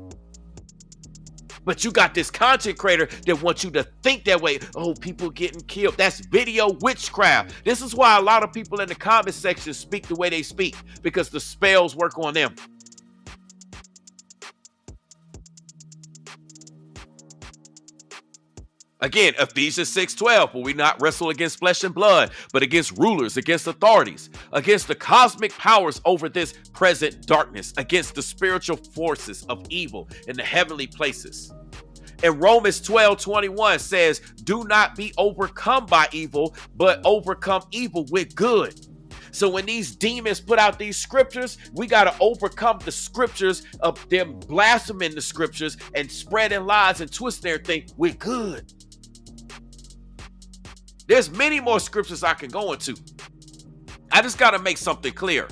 But you got this content creator that wants you to think that way. Oh, people getting killed. That's video witchcraft. This is why a lot of people in the comment section speak the way they speak, because the spells work on them. Again, Ephesians 6:12, for we not wrestle against flesh and blood, but against rulers, against authorities, against the cosmic powers over this present darkness, against the spiritual forces of evil in the heavenly places. And Romans 12:21 says, do not be overcome by evil, but overcome evil with good. So when these demons put out these scriptures, we got to overcome the scriptures of them blaspheming the scriptures and spreading lies and twisting everything with good. There's many more scriptures I can go into. I just got to make something clear.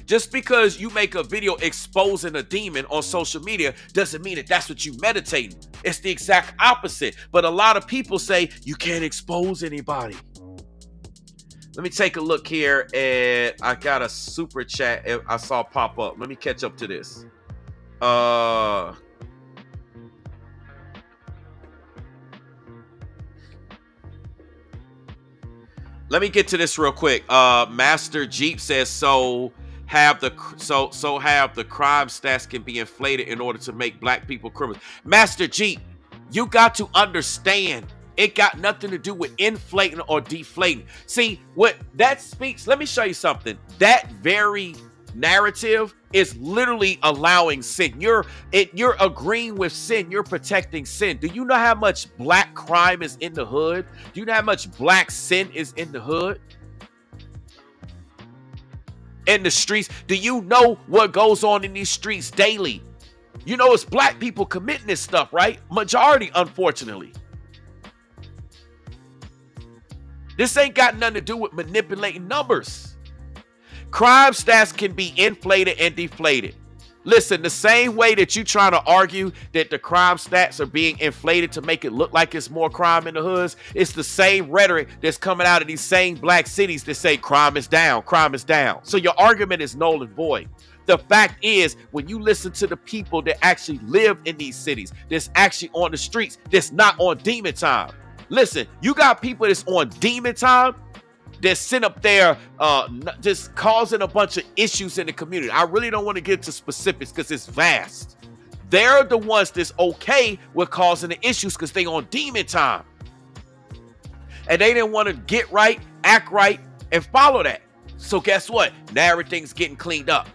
Just because you make a video exposing a demon on social media doesn't mean that that's what you meditating. It's the exact opposite. But a lot of people say you can't expose anybody. Let me take a look here, and I got a super chat I saw pop up. Let me catch up to this. Let me get to this real quick. Master Jeep says so have the crime stats can be inflated in order to make black people criminals. Master Jeep, you got to understand it got nothing to do with inflating or deflating. See, what that speaks, let me show you something. That very narrative is literally allowing sin. You're agreeing with sin. You're protecting sin. Do you know how much black crime is in the hood? Do you know how much black sin is in the hood? In the streets? Do you know what goes on in these streets daily? You know it's black people committing this stuff, right? Majority, unfortunately. This ain't got nothing to do with manipulating numbers. Crime stats can be inflated and deflated. Listen, the same way that you trying to argue that the crime stats are being inflated to make it look like it's more crime in the hoods, it's the same rhetoric that's coming out of these same black cities that say crime is down, crime is down. So your argument is null and void. The fact is, when you listen to the people that actually live in these cities, that's actually on the streets, that's not on demon time. Listen, you got people that's on demon time that sit up there just causing a bunch of issues in the community. I really don't want to get into specifics because it's vast. They're the ones that's okay with causing the issues because they on demon time. And they didn't want to get right, act right, and follow that. So guess what? Now everything's getting cleaned up.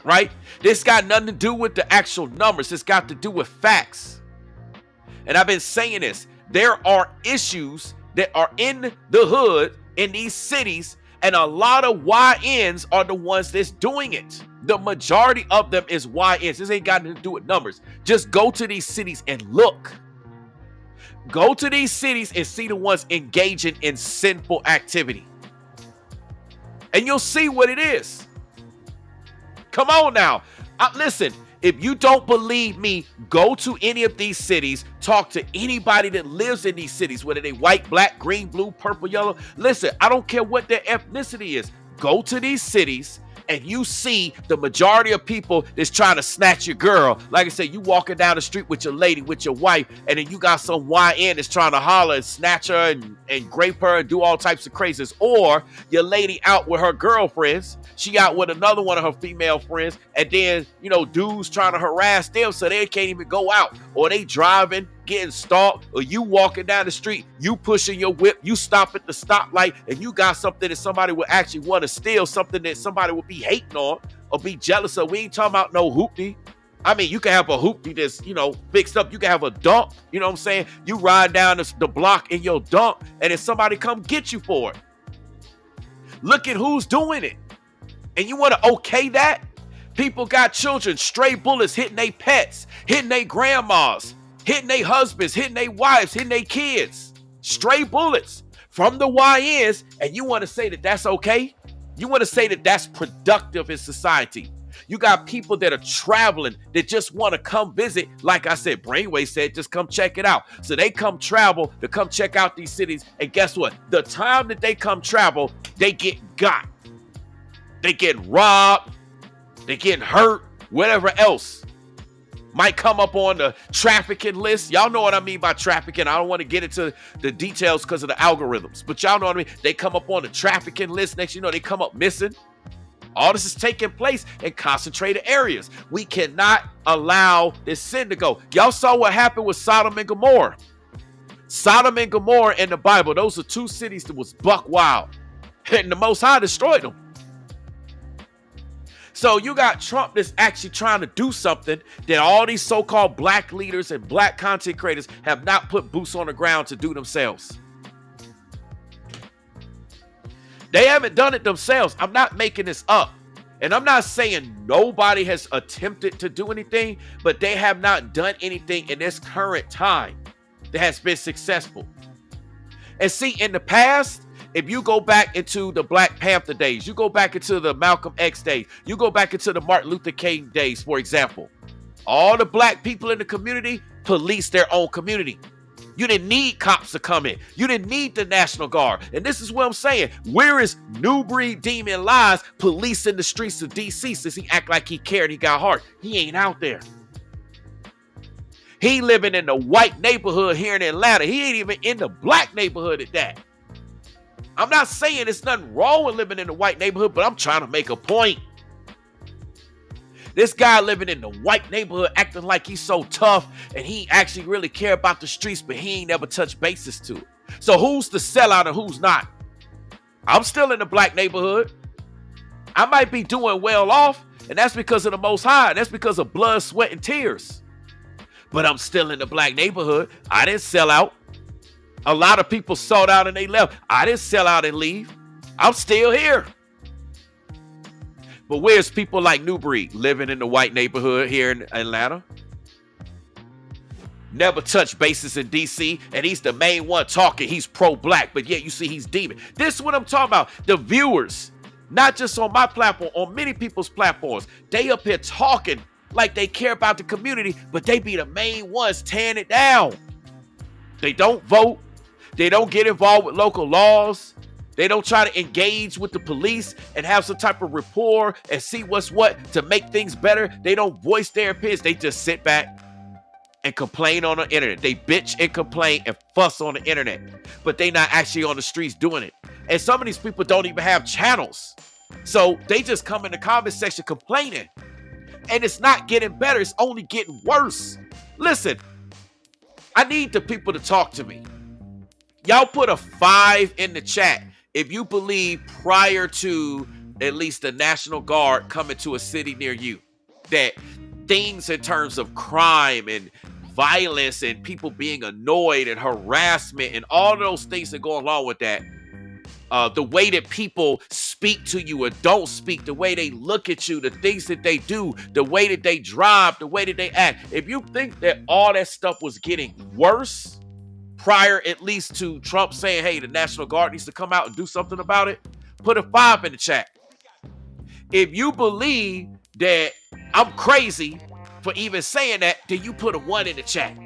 Right? This got nothing to do with the actual numbers. It's got to do with facts. And I've been saying this. There are issues that are in the hood in these cities, and a lot of YNs are the ones that's doing it. The majority of them is YNs. This ain't got nothing to do with numbers. Just go to these cities and look. Go to these cities and see the ones engaging in sinful activity. And you'll see what it is. Come on now. Listen. If you don't believe me, go to any of these cities, talk to anybody that lives in these cities, whether they white, black, green, blue, purple, yellow. Listen, I don't care what their ethnicity is. Go to these cities and you see the majority of people that's trying to snatch your girl. Like I said, you walking down the street with your lady, with your wife, and then you got some YN that's trying to holler and snatch her and grape her and do all types of crazies. Or your lady out with her girlfriends. She out with another one of her female friends, and then, you know, dudes trying to harass them so they can't even go out. Or they driving, getting stalked, or you walking down the street, you pushing your whip, you stop at the stoplight, and you got something that somebody would actually want to steal, something that somebody would be hating on or be jealous of. We ain't talking about no hoopty. I mean, you can have a hoopty that's, you know, fixed up. You can have a dump. You know what I'm saying? You ride down the block in your dump, and then somebody come get you for it. Look at who's doing it. And you want to okay that? People got children, stray bullets hitting their pets, hitting their grandmas, hitting their husbands, hitting their wives, hitting their kids. Stray bullets from the YNs, and you want to say that that's okay? You want to say that that's productive in society? You got people that are traveling that just want to come visit. Like I said, Brainwave said, just come check it out. So they come travel to come check out these cities. And guess what? The time that they come travel, they get got. They get robbed. They getting hurt. Whatever else might come up on the trafficking list. Y'all know what I mean by trafficking. I don't want to get into the details because of the algorithms. But y'all know what I mean. They come up on the trafficking list. Next, you know, they come up missing. All this is taking place in concentrated areas. We cannot allow this sin to go. Y'all saw what happened with Sodom and Gomorrah. Sodom and Gomorrah in the Bible, those are two cities that was buck wild. And the Most High destroyed them. So you got Trump that's actually trying to do something that all these so-called black leaders and black content creators have not put boots on the ground to do themselves. They haven't done it themselves. I'm not making this up. And I'm not saying nobody has attempted to do anything, but they have not done anything in this current time that has been successful. And see, in the past, if you go back into the Black Panther days, you go back into the Malcolm X days, you go back into the Martin Luther King days, for example, all the black people in the community police their own community. You didn't need cops to come in. You didn't need the National Guard. And this is what I'm saying. Where is Nubreed Demon Lies policing the streets of D.C. since he act like he cared and he got heart? He ain't out there. He living in the white neighborhood here in Atlanta. He ain't even in the black neighborhood at that. I'm not saying there's nothing wrong with living in the white neighborhood, but I'm trying to make a point. This guy living in the white neighborhood acting like he's so tough and he actually really care about the streets, but he ain't never touched bases to it. So who's the sellout and who's not? I'm still in the black neighborhood. I might be doing well off, and that's because of the Most High. That's because of blood, sweat, and tears. But I'm still in the black neighborhood. I didn't sell out. A lot of people sold out and they left. I didn't sell out and leave. I'm still here. But where's people like Nubreed living in the white neighborhood here in Atlanta? Never touched bases in D.C. and he's the main one talking. He's pro-black, but yet you see he's demon. This is what I'm talking about. The viewers, not just on my platform, on many people's platforms, they up here talking like they care about the community, but they be the main ones tearing it down. They don't vote. They don't get involved with local laws. They don't try to engage with the police and have some type of rapport and see what's what to make things better. They don't voice their opinions. They just sit back and complain on the internet. They bitch and complain and fuss on the internet, but they not actually on the streets doing it. And some of these people don't even have channels. So they just come in the comment section complaining. And it's not getting better. It's only getting worse. Listen, I need the people to talk to me. Y'all put a 5 in the chat if you believe prior to at least the National Guard coming to a city near you that things in terms of crime and violence and people being annoyed and harassment and all those things that go along with that, the way that people speak to you or don't speak, the way they look at you, the things that they do, the way that they drive, the way that they act. If you think that all that stuff was getting worse prior at least to Trump saying, hey, the National Guard needs to come out and do something about it, put a 5 in the chat. If you believe that I'm crazy for even saying that, then you put a 1 in the chat.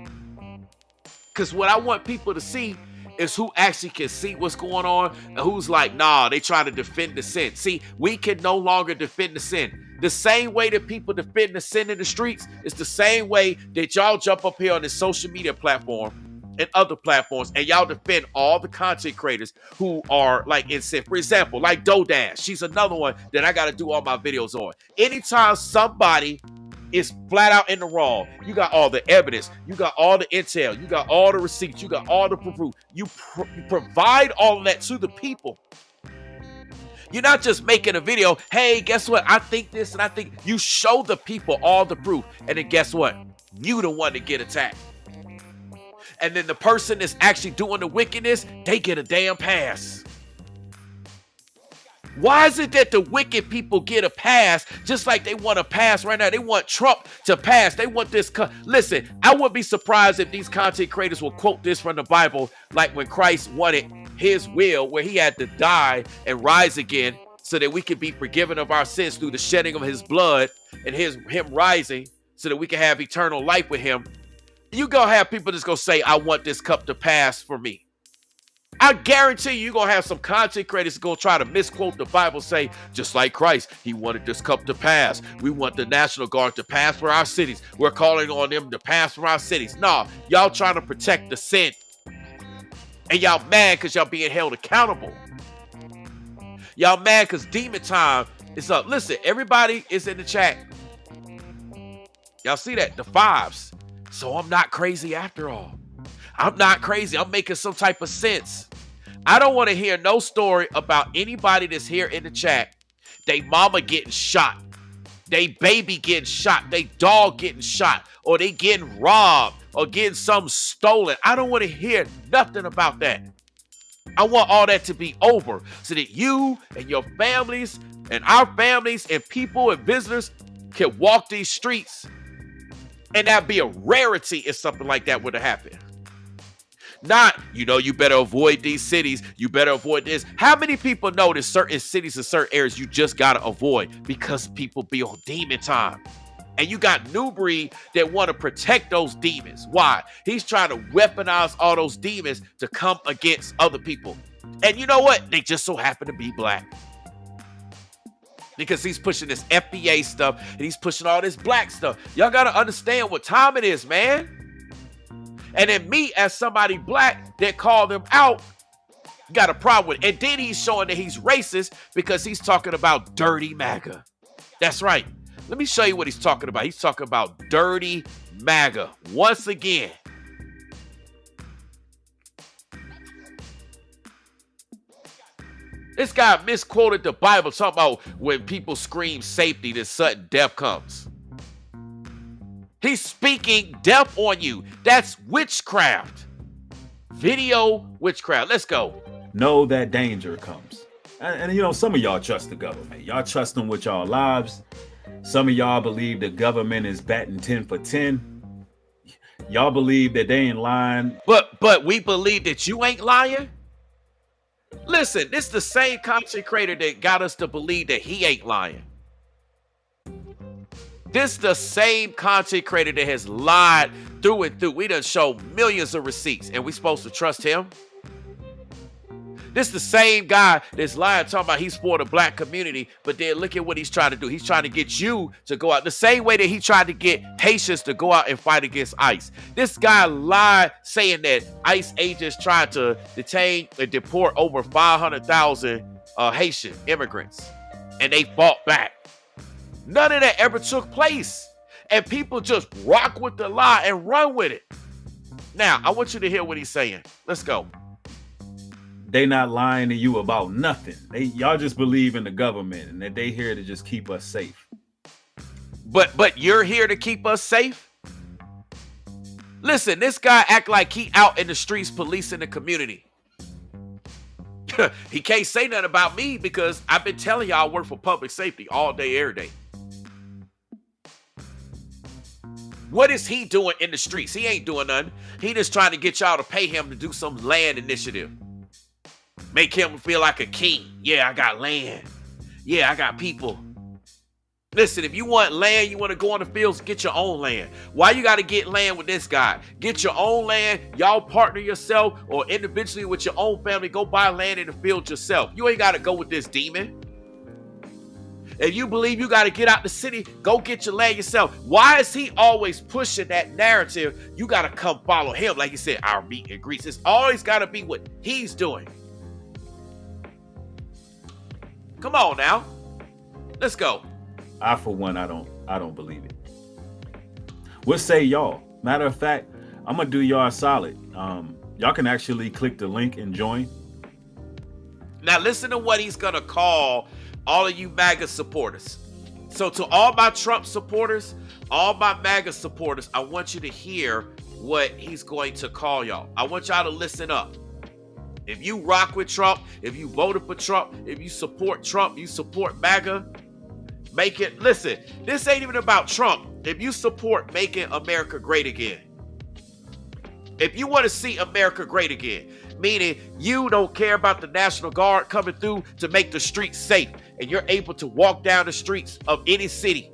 Because what I want people to see is who actually can see what's going on and who's like, nah, they trying to defend the sin. See, we can no longer defend the sin. The same way that people defend the sin in the streets is the same way that y'all jump up here on this social media platform and other platforms, and y'all defend all the content creators who are like in sin. For example, like Dodash. She's another one that I got to do all my videos on. Anytime somebody is flat out in the wrong, you got all the evidence, you got all the intel, you got all the receipts, you got all the proof. You provide all of that to the people. You're not just making a video, hey, guess what? I think this and I think. You show the people all the proof, and then guess what? You the one to get attacked. And then the person that's actually doing the wickedness, they get a damn pass. Why is it that the wicked people get a pass just like they want a pass right now? They want Trump to pass. They want this. Listen, I wouldn't be surprised if these content creators will quote this from the Bible, like when Christ wanted his will, where he had to die and rise again so that we could be forgiven of our sins through the shedding of his blood and him rising so that we can have eternal life with him. You gonna have people just gonna say, I want this cup to pass for me. I guarantee you're going to have some content creators going to try to misquote the Bible, say, just like Christ, he wanted this cup to pass. We want the National Guard to pass for our cities. We're calling on them to pass for our cities. No, y'all trying to protect the sin. And y'all mad because y'all being held accountable. Y'all mad because demon time is up. Listen, everybody is in the chat. Y'all see that? The fives. So I'm not crazy after all. I'm not crazy. I'm making some type of sense. I don't want to hear no story about anybody that's here in the chat. They mama getting shot. They baby getting shot. They dog getting shot. Or they getting robbed. Or getting something stolen. I don't want to hear nothing about that. I want all that to be over so that you and your families and our families and people and visitors can walk these streets. And that'd be a rarity if something like that were to happen. Not, you better avoid these cities. You better avoid this. How many people know there's certain cities and certain areas you just got to avoid because people be on demon time? And you got Nubreed that want to protect those demons. Why? He's trying to weaponize all those demons to come against other people. And you know what? They just so happen to be black. Because he's pushing this FBA stuff and he's pushing all this black stuff. Y'all got to understand what time it is, man. And then me, as somebody black that called him out, got a problem with it. And then he's showing that he's racist because he's talking about dirty MAGA. That's right. Let me show you what he's talking about. He's talking about dirty MAGA. Once again. This guy misquoted the Bible, talking about when people scream safety, then sudden death comes. He's speaking death on you. That's witchcraft. Video witchcraft. Let's go. Know that danger comes. And some of y'all trust the government. Y'all trust them with y'all lives. Some of y'all believe the government is batting 10 for 10. Y'all believe that they ain't lying. But we believe that you ain't lying? Listen, this is the same content creator that got us to believe that he ain't lying. This is the same content creator that has lied through and through. We done show millions of receipts, and we supposed to trust him? This is the same guy that's lying, talking about he's for the black community, but then look at what he's trying to do. He's trying to get you to go out the same way that he tried to get Haitians to go out and fight against ICE. This guy lied saying that ICE agents tried to detain and deport over 500,000 Haitian immigrants, and they fought back. None of that ever took place. And people just rock with the lie and run with it. Now, I want you to hear what he's saying. Let's go. They not lying to you about nothing. Y'all just believe in the government and that they here to just keep us safe. But you're here to keep us safe? Listen, this guy act like he out in the streets policing the community. He can't say nothing about me because I've been telling y'all I work for public safety all day, every day. What is he doing in the streets? He ain't doing nothing. He just trying to get y'all to pay him to do some land initiative. Make him feel like a king. Yeah, I got land. Yeah, I got people. Listen, if you want land, you want to go on the fields, get your own land. Why you got to get land with this guy? Get your own land. Y'all partner yourself or individually with your own family. Go buy land in the field yourself. You ain't got to go with this demon. If you believe you got to get out the city, go get your land yourself. Why is he always pushing that narrative? You got to come follow him. Like he said, our meet and greets. It's always got to be what he's doing. Come on now. Let's go. I, for one, I don't believe it. What say y'all? Matter of fact, I'm going to do y'all a solid. Y'all can actually click the link and join. Now listen to what he's going to call all of you MAGA supporters. So to all my Trump supporters, all my MAGA supporters, I want you to hear what he's going to call y'all. I want y'all to listen up. If you rock with Trump, if you voted for Trump, if you support MAGA, listen, this ain't even about Trump. If you support making America great again, if you want to see America great again, meaning you don't care about the National Guard coming through to make the streets safe, and you're able to walk down the streets of any city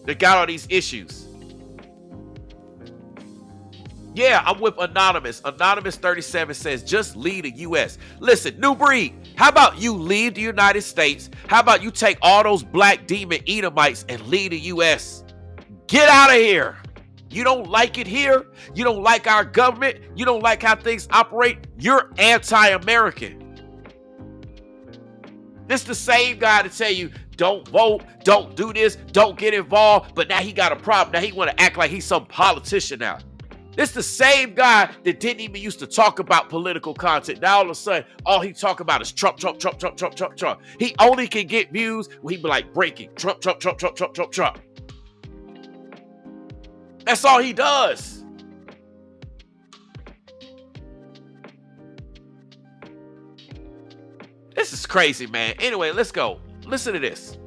that got all these issues. Yeah, I'm with Anonymous. Anonymous 37 says, just leave the U.S. Listen, Nubreed, how about you leave the United States? How about you take all those black demon Edomites and leave the U.S.? Get out of here. You don't like it here? You don't like our government? You don't like how things operate? You're anti-American. This the same guy to tell you, don't vote, don't do this, don't get involved, but now he got a problem. Now he want to act like he's some politician now. This the same guy that didn't even used to talk about political content. Now all of a sudden, all he talk about is Trump, Trump, Trump, Trump, Trump, Trump, Trump. He only can get views when he be like breaking Trump, Trump, Trump, Trump, Trump, Trump, Trump. That's all he does. This is crazy, man. Anyway, let's go. Listen to this.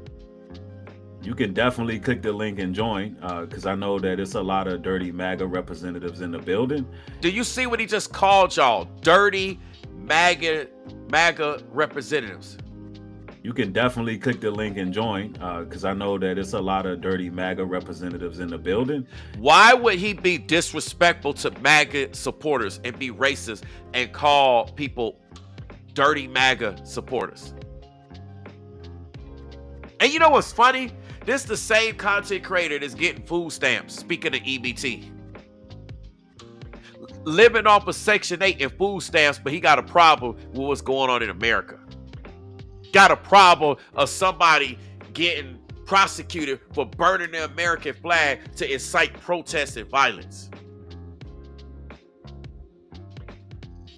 You can definitely click the link and join, because I know that it's a lot of dirty MAGA representatives in the building. Do you see what he just called y'all? Dirty MAGA representatives. You can definitely click the link and join, because I know that it's a lot of dirty MAGA representatives in the building. Why would he be disrespectful to MAGA supporters and be racist and call people dirty MAGA supporters? And you know what's funny? This is the same content creator that's getting food stamps, speaking of EBT. Living off of Section 8 and food stamps, but he got a problem with what's going on in America. Got a problem of somebody getting prosecuted for burning the American flag to incite protests and violence.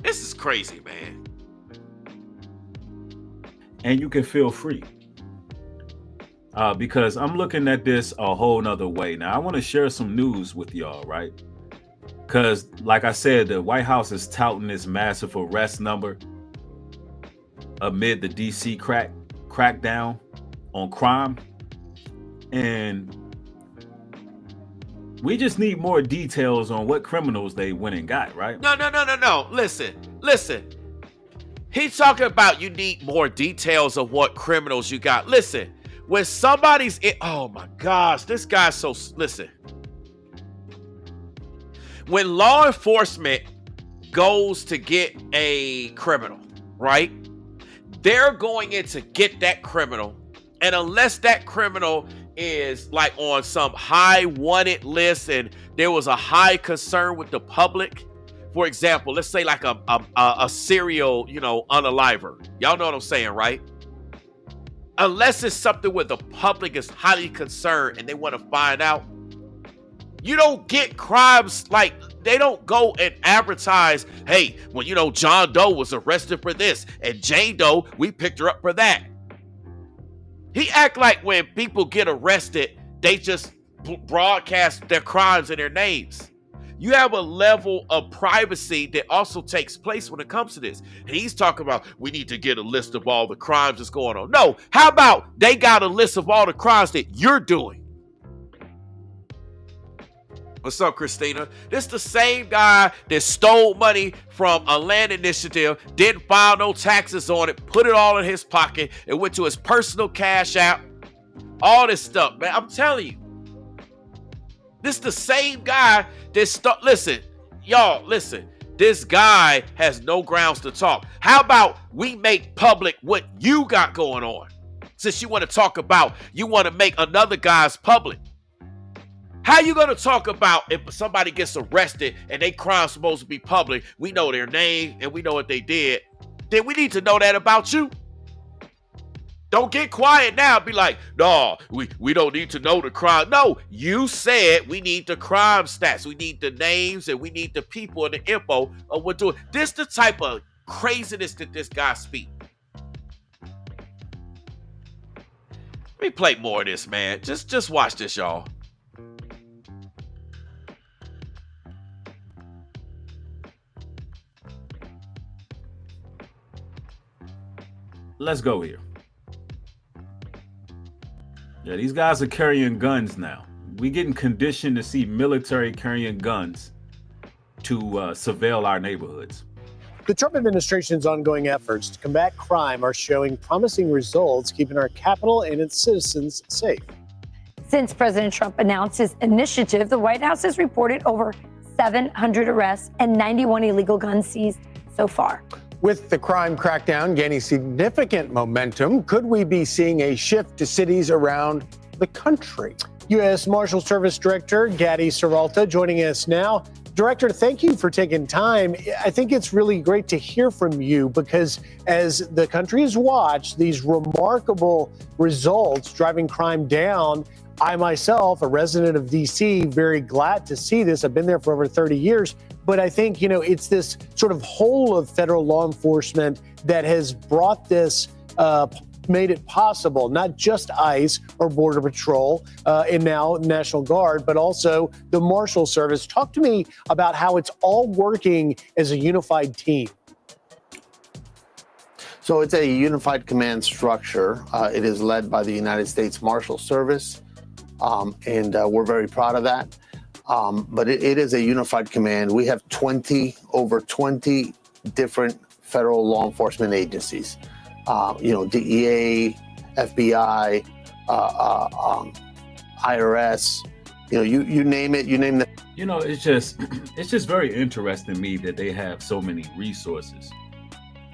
This is crazy, man. And you can feel free. Because I'm looking at this a whole nother way. Now, I want to share some news with y'all, right? Because, like I said, the White House is touting this massive arrest number amid the DC crackdown on crime. And we just need more details on what criminals they went and got, right? No. Listen. He's talking about you need more details of what criminals you got. Listen. When somebody's in, oh my gosh, this guy's so, listen. When law enforcement goes to get a criminal, right? They're going in to get that criminal. And unless that criminal is like on some high wanted list and there was a high concern with the public, for example, let's say like a serial, unaliver. Y'all know what I'm saying, right? Unless it's something where the public is highly concerned and they want to find out, you don't get crimes like they don't go and advertise, hey, well, John Doe was arrested for this and Jane Doe, we picked her up for that. He act like when people get arrested, they just broadcast their crimes and their names. You have a level of privacy that also takes place when it comes to this. And he's talking about, we need to get a list of all the crimes that's going on. No, how about they got a list of all the crimes that you're doing? What's up, Christina? This the same guy that stole money from a land initiative, didn't file no taxes on it, put it all in his pocket, and went to his personal cash app. All this stuff, man. I'm telling you. This the same guy that listen, this guy has no grounds to talk. How about we make public what you got going on? Since you want to talk about, you want to make another guy's public. How you going to talk about if somebody gets arrested and they crime supposed to be public, we know their name and we know what they did, then we need to know that about you. Don't get quiet now. Be like, no, we don't need to know the crime. No, you said we need the crime stats. We need the names and we need the people and the info of what doing. This the type of craziness that this guy speak. Let me play more of this, man. Just watch this, y'all. let's go here. Yeah, these guys are carrying guns now. We're getting conditioned to see military carrying guns to surveil our neighborhoods. The Trump administration's ongoing efforts to combat crime are showing promising results, keeping our capital and its citizens safe. Since President Trump announced his initiative, the White House has reported over 700 arrests and 91 illegal guns seized so far. With the crime crackdown gaining significant momentum, could we be seeing a shift to cities around the country? U.S. Marshal Service Director Gadi Saralta joining us now. Director, thank you for taking time. I think it's really great to hear from you because as the country has watched these remarkable results driving crime down, I myself, a resident of D.C., very glad to see this. I've been there for over 30 years. But I think, it's this sort of whole of federal law enforcement that has brought this, made it possible, not just ICE or Border Patrol and now National Guard, but also the Marshal Service. Talk to me about how it's all working as a unified team. So it's a unified command structure. It is led by the United States Marshal Service, and we're very proud of that. But it is a unified command. We have over 20 different federal law enforcement agencies. DEA, FBI, IRS, you name it, you name the. It's just very interesting to me that they have so many resources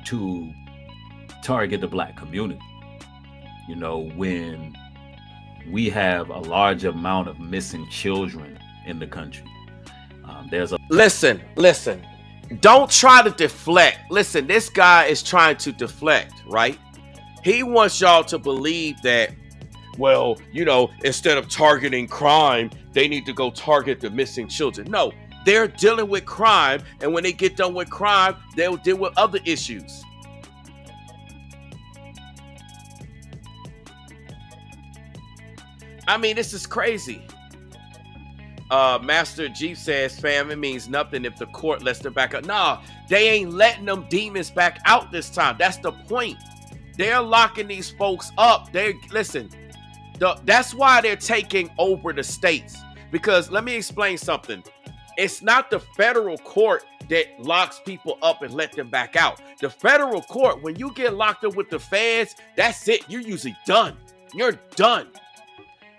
to target the Black community. When we have a large amount of missing children in the country. Listen. Don't try to deflect. Listen, this guy is trying to deflect, right? He wants y'all to believe that, well, instead of targeting crime, they need to go target the missing children. No, they're dealing with crime. And when they get done with crime, they'll deal with other issues. I mean, this is crazy. Master Jeep says, fam, it means nothing if the court lets them back up. Nah, they ain't letting them demons back out this time. That's the point. They're locking these folks up. That's why they're taking over the states. Because let me explain something. It's not the federal court that locks people up and let them back out. The federal court, when you get locked up with the feds, that's it. You're usually done. You're done.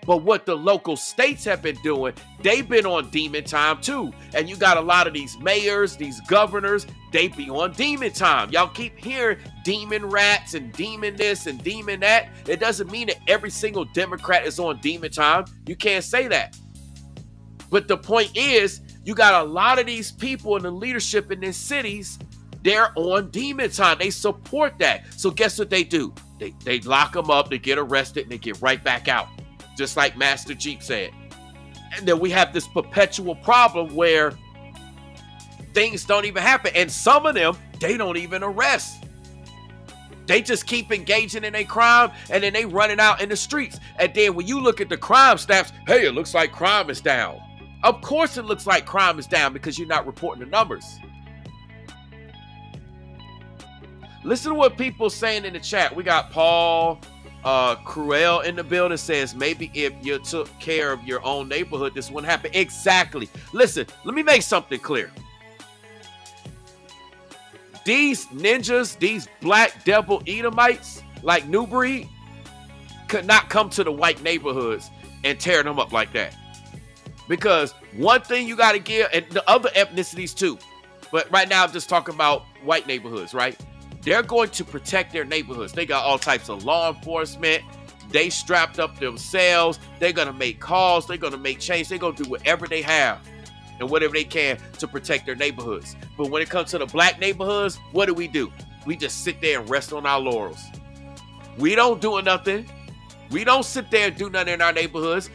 But what the local states have been doing, they've been on demon time too. And you got a lot of these mayors, these governors, they be on demon time. Y'all keep hearing demon rats and demon this and demon that. It doesn't mean that every single Democrat is on demon time. You can't say that. But the point is, you got a lot of these people in the leadership in these cities, they're on demon time. They support that. So guess what they do? They lock them up, they get arrested, and they get right back out. Just like Master Jeep said. And then we have this perpetual problem where things don't even happen. And some of them, they don't even arrest. They just keep engaging in a crime and then they running out in the streets. And then when you look at the crime stats, hey, it looks like crime is down. Of course it looks like crime is down because you're not reporting the numbers. Listen to what people saying in the chat. We got Paul Cruel in the building says, maybe if you took care of your own neighborhood, this wouldn't happen. Exactly. Listen, let me make something clear. These ninjas, these black devil Edomites, like Nubreed, could not come to the white neighborhoods and tear them up like that. Because one thing you got to give, and the other ethnicities too, but right now I'm just talking about white neighborhoods, right? They're going to protect their neighborhoods. They got all types of law enforcement. They strapped up themselves. They're going to make calls. They're going to make change. They're going to do whatever they have and whatever they can to protect their neighborhoods. But when it comes to the black neighborhoods, what do? We just sit there and rest on our laurels. We don't do nothing. We don't sit there and do nothing in our neighborhoods.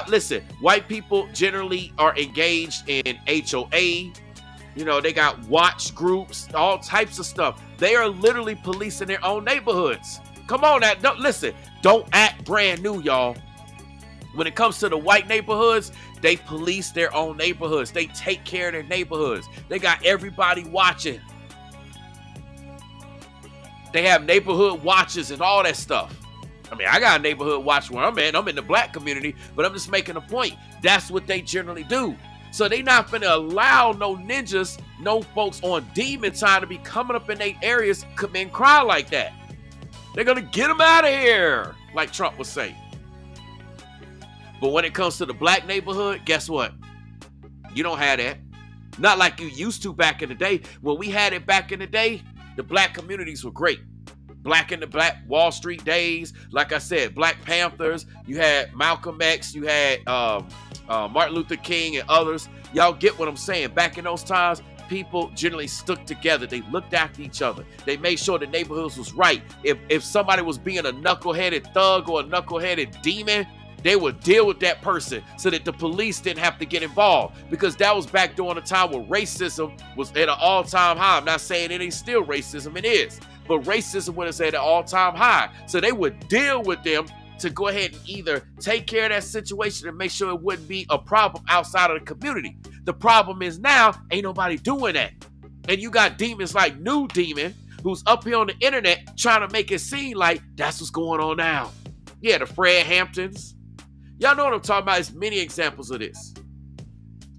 Listen, white people generally are engaged in HOA. They got watch groups, all types of stuff. They are literally policing their own neighborhoods. Come on now. Don't act brand new, y'all. When it comes to the white neighborhoods, they police their own neighborhoods. They take care of their neighborhoods. They got everybody watching. They have neighborhood watches and all that stuff. I mean, I got a neighborhood watch where I'm at. I'm in the black community, but I'm just making a point. That's what they generally do. So they not finna allow no ninjas, no folks on demon time to be coming up in their areas committing crime like that. They're gonna get them out of here, like Trump was saying. But when it comes to the black neighborhood, guess what? You don't have that. Not like you used to back in the day. When we had it back in the day, the black communities were great. Black in the Black Wall Street days, like I said, Black Panthers, you had Malcolm X, you had Martin Luther King and others. Y'all get what I'm saying. Back in those times, people generally stuck together. They looked after each other. They made sure the neighborhoods was right. If somebody was being a knuckleheaded thug or a knuckleheaded demon, they would deal with that person so that the police didn't have to get involved, because that was back during a time where racism was at an all-time high. I'm not saying it ain't still racism, it is. But racism was at an all-time high. So they would deal with them to go ahead and either take care of that situation and make sure it wouldn't be a problem outside of the community. The problem is now, ain't nobody doing that. And you got demons like New Demon, who's up here on the internet trying to make it seem like that's what's going on now. Yeah, the Fred Hamptons. Y'all know what I'm talking about. There's many examples of this.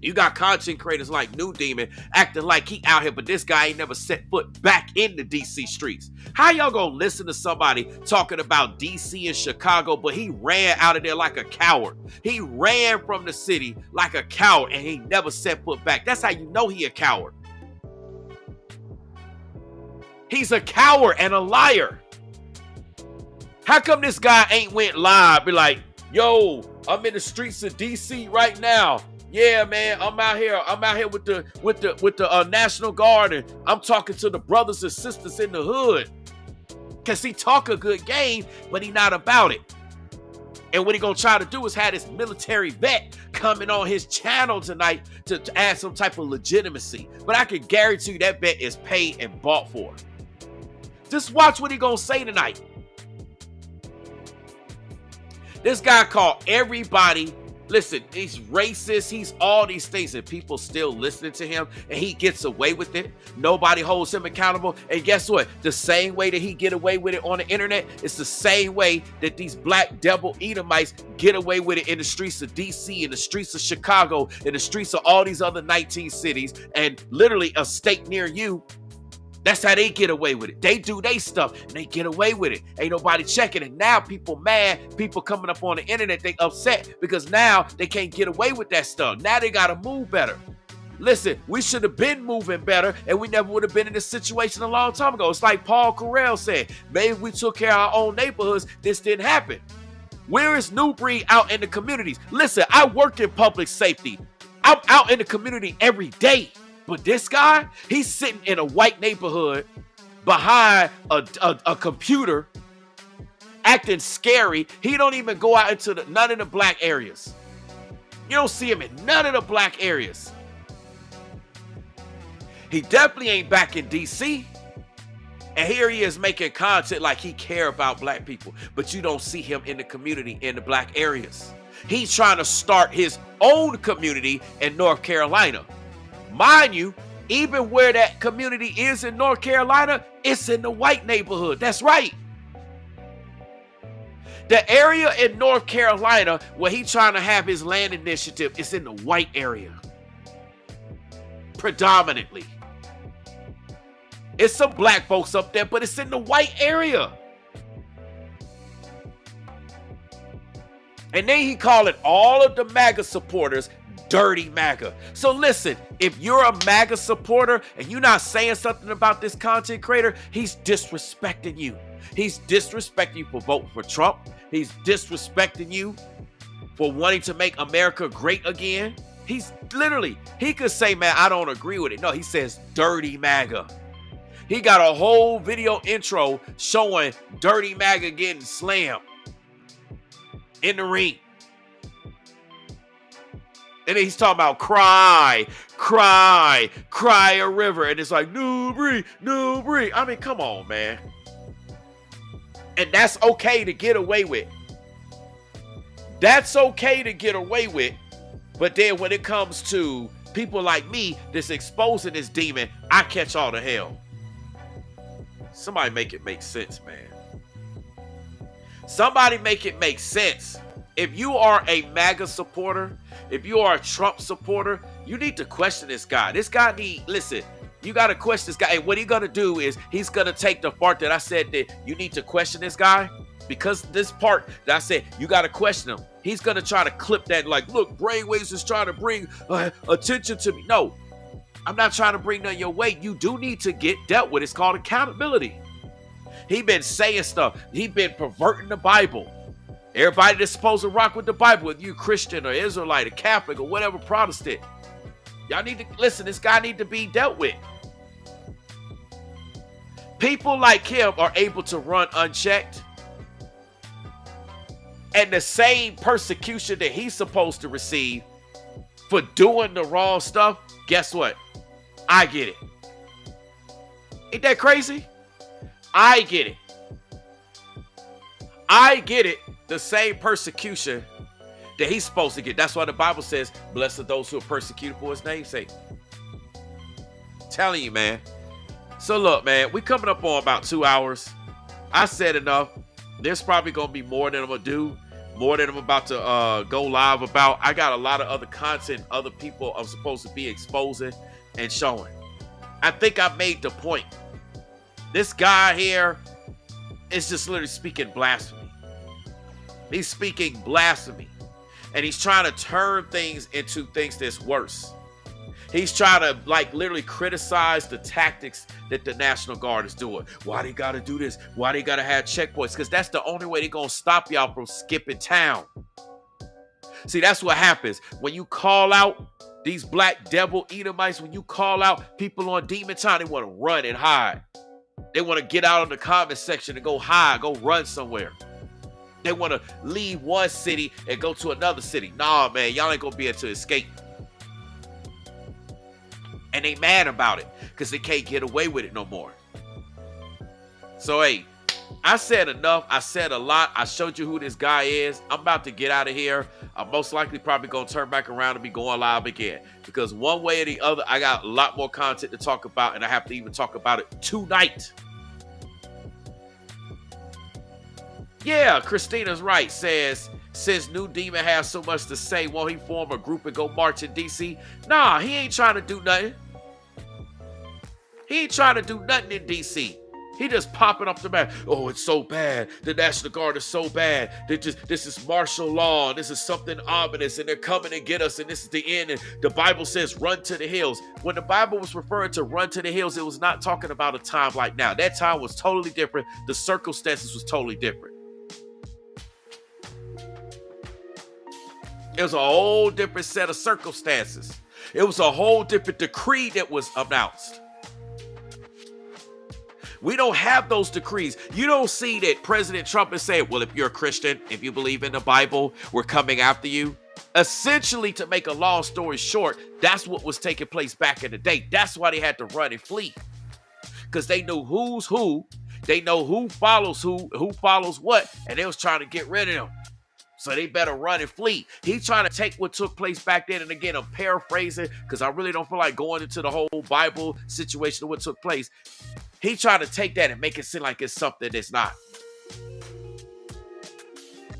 You got content creators like New Demon acting like he out here, but this guy ain't never set foot back in the DC streets. How y'all gonna listen to somebody talking about DC and Chicago, but he ran out of there like a coward? He ran from the city like a coward, and he never set foot back. That's how you know he a coward. He's a coward and a liar. How come this guy ain't went live, be like, yo, I'm in the streets of DC right now. Yeah, man, I'm out here with the National Guard, and I'm talking to the brothers and sisters in the hood. Cause he talk a good game, but he not about it. And what he gonna try to do is have this military vet coming on his channel tonight to add some type of legitimacy. But I can guarantee you that vet is paid and bought for. Just watch what he gonna say tonight. This guy called everybody, listen, he's racist, he's all these things, and people still listening to him, and he gets away with it. Nobody holds him accountable. And guess what? The same way that he get away with it on the internet, it's the same way that these black devil Edomites get away with it in the streets of DC, in the streets of Chicago, in the streets of all these other 19 cities, and literally a state near you. That's how they get away with it. They do their stuff and they get away with it. Ain't nobody checking it. Now people mad, people coming up on the internet, they upset because now they can't get away with that stuff. Now they gotta move better. Listen, we should have been moving better, and we never would have been in this situation a long time ago. It's like Paul Carell said, maybe we took care of our own neighborhoods, this didn't happen. Where is Nubreed out in the communities? Listen, I work in public safety. I'm out in the community every day. But this guy, he's sitting in a white neighborhood behind a computer, acting scary. He don't even go out into none of the black areas. You don't see him in none of the black areas. He definitely ain't back in DC. And here he is making content like he care about black people. But you don't see him in the community in the black areas. He's trying to start his own community in North Carolina. Mind you, even where that community is in North Carolina, it's in the white neighborhood. That's right. The area in North Carolina where he's trying to have his land initiative is in the white area. Predominantly. It's some black folks up there, but it's in the white area. And then he called all of the MAGA supporters dirty MAGA. So listen, if you're a MAGA supporter and you're not saying something about this content creator, he's disrespecting you. He's disrespecting you for voting for Trump. He's disrespecting you for wanting to make America great again. He's literally, he could say, man, I don't agree with it. No, he says dirty MAGA. He got a whole video intro showing dirty MAGA getting slammed in the ring. And then he's talking about cry a river. And it's like, Nubreed. I mean, come on, man. And that's okay to get away with. That's okay to get away with. But then when it comes to people like me that's exposing this demon, I catch all the hell. Somebody make it make sense, man. Somebody make it make sense. If you are a MAGA supporter, if you are a Trump supporter, you need to question this guy. This guy listen, you got to question this guy. And what he's going to do is he's going to take the part that I said that you need to question this guy. Because this part that I said, you got to question him. He's going to try to clip that like, look, Brainwaves is trying to bring attention to me. No, I'm not trying to bring none your way. You do need to get dealt with. It's called accountability. He been saying stuff. He been perverting the Bible. Everybody that's supposed to rock with the Bible, whether you Christian or Israelite or Catholic or whatever Protestant, y'all need to listen. This guy need to be dealt with. People like him are able to run unchecked. And the same persecution that he's supposed to receive for doing the wrong stuff, guess what? I get it. Ain't that crazy? I get it. I get it. The same persecution that he's supposed to get. That's why the Bible says, blessed are those who are persecuted for his name's sake. Telling you, man. So look, man, we coming up on about 2 hours. I said enough. There's probably going to be more than I'm going to do. More than I'm about to go live about. I got a lot of other content other people are supposed to be exposing and showing. I think I made the point. This guy here is just literally speaking blasphemy. He's speaking blasphemy. And he's trying to turn things into things that's worse. He's trying to like literally criticize the tactics that the National Guard is doing. Why they gotta do this? Why they gotta have checkpoints? Because that's the only way they're gonna stop y'all from skipping town. See, that's what happens. When you call out these black devil Edomites, when you call out people on Demon Time, they want to run and hide. They want to get out of the comment section and go hide, go run somewhere. They want to leave one city and go to another city. Nah, man, y'all ain't gonna be able to escape. And they mad about it because they can't get away with it no more. So, hey, I said enough. I said a lot. I showed you who this guy is. I'm about to get out of here. I'm most likely probably going to turn back around and be going live again. Because one way or the other, I got a lot more content to talk about. And I have to even talk about it tonight. Yeah, Christina's right. Says, since New Demon has so much to say, won't he form a group and go march in D.C.? Nah, he ain't trying to do nothing. He ain't trying to do nothing in D.C. He just popping up the map. Oh, it's so bad. The National Guard is so bad. This is martial law. And this is something ominous. And they're coming to get us. And this is the end. And the Bible says run to the hills. When the Bible was referring to run to the hills, it was not talking about a time like now. That time was totally different. The circumstances was totally different. It was a whole different set of circumstances. It was a whole different decree that was announced. We don't have those decrees. You don't see that President Trump is saying, well, if you're a Christian, if you believe in the Bible, we're coming after you. Essentially, to make a long story short, that's what was taking place back in the day. That's why they had to run and flee. Because they knew who's who. They know who follows who follows what. And they was trying to get rid of them. So they better run and flee. He's trying to take what took place back then. And again, I'm paraphrasing because I really don't feel like going into the whole Bible situation of what took place. He tried to take that and make it seem like it's something that's not.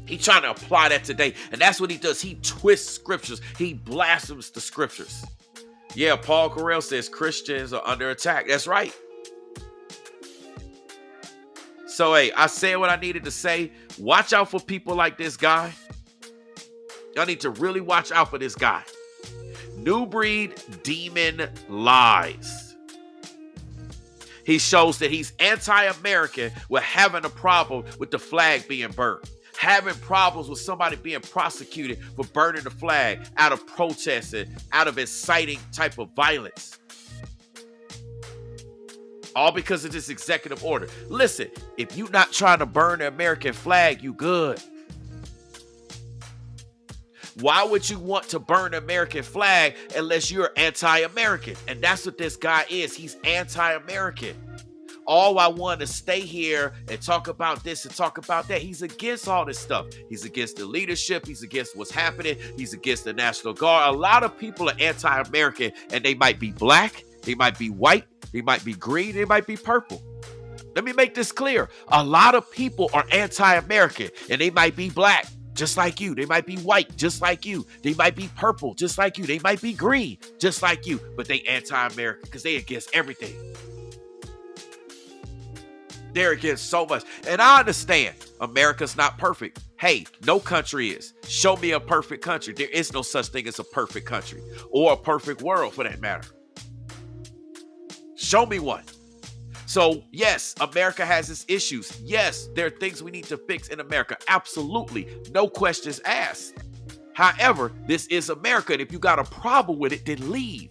He trying to apply that today. And that's what he does. He twists scriptures. He blasphemes the scriptures. Yeah, Paul Correll says Christians are under attack. That's right. So, hey, I said what I needed to say. Watch out for people like this guy. Y'all need to really watch out for this guy. Nubreed Demon Lies. He shows that he's anti-American with having a problem with the flag being burned. Having problems with somebody being prosecuted for burning the flag out of protesting, out of inciting type of violence. All because of this executive order. Listen, if you're not trying to burn the American flag, you good. Why would you want to burn the American flag unless you're anti-American? And that's what this guy is. He's anti-American. All I want to stay here and talk about this and talk about that. He's against all this stuff. He's against the leadership. He's against what's happening. He's against the National Guard. A lot of people are anti-American, and they might be black. They might be white. They might be green. They might be purple. Let me make this clear. A lot of people are anti-American, and they might be black, just like you. They might be white, just like you. They might be purple, just like you. They might be green, just like you. But they anti-American because they against everything. They're against so much. And I understand America's not perfect. Hey, no country is. Show me a perfect country. There is no such thing as a perfect country or a perfect world for that matter. Show me one. So, yes, America has its issues. Yes, there are things we need to fix in America. Absolutely. No questions asked. However, this is America. And if you got a problem with it, then leave.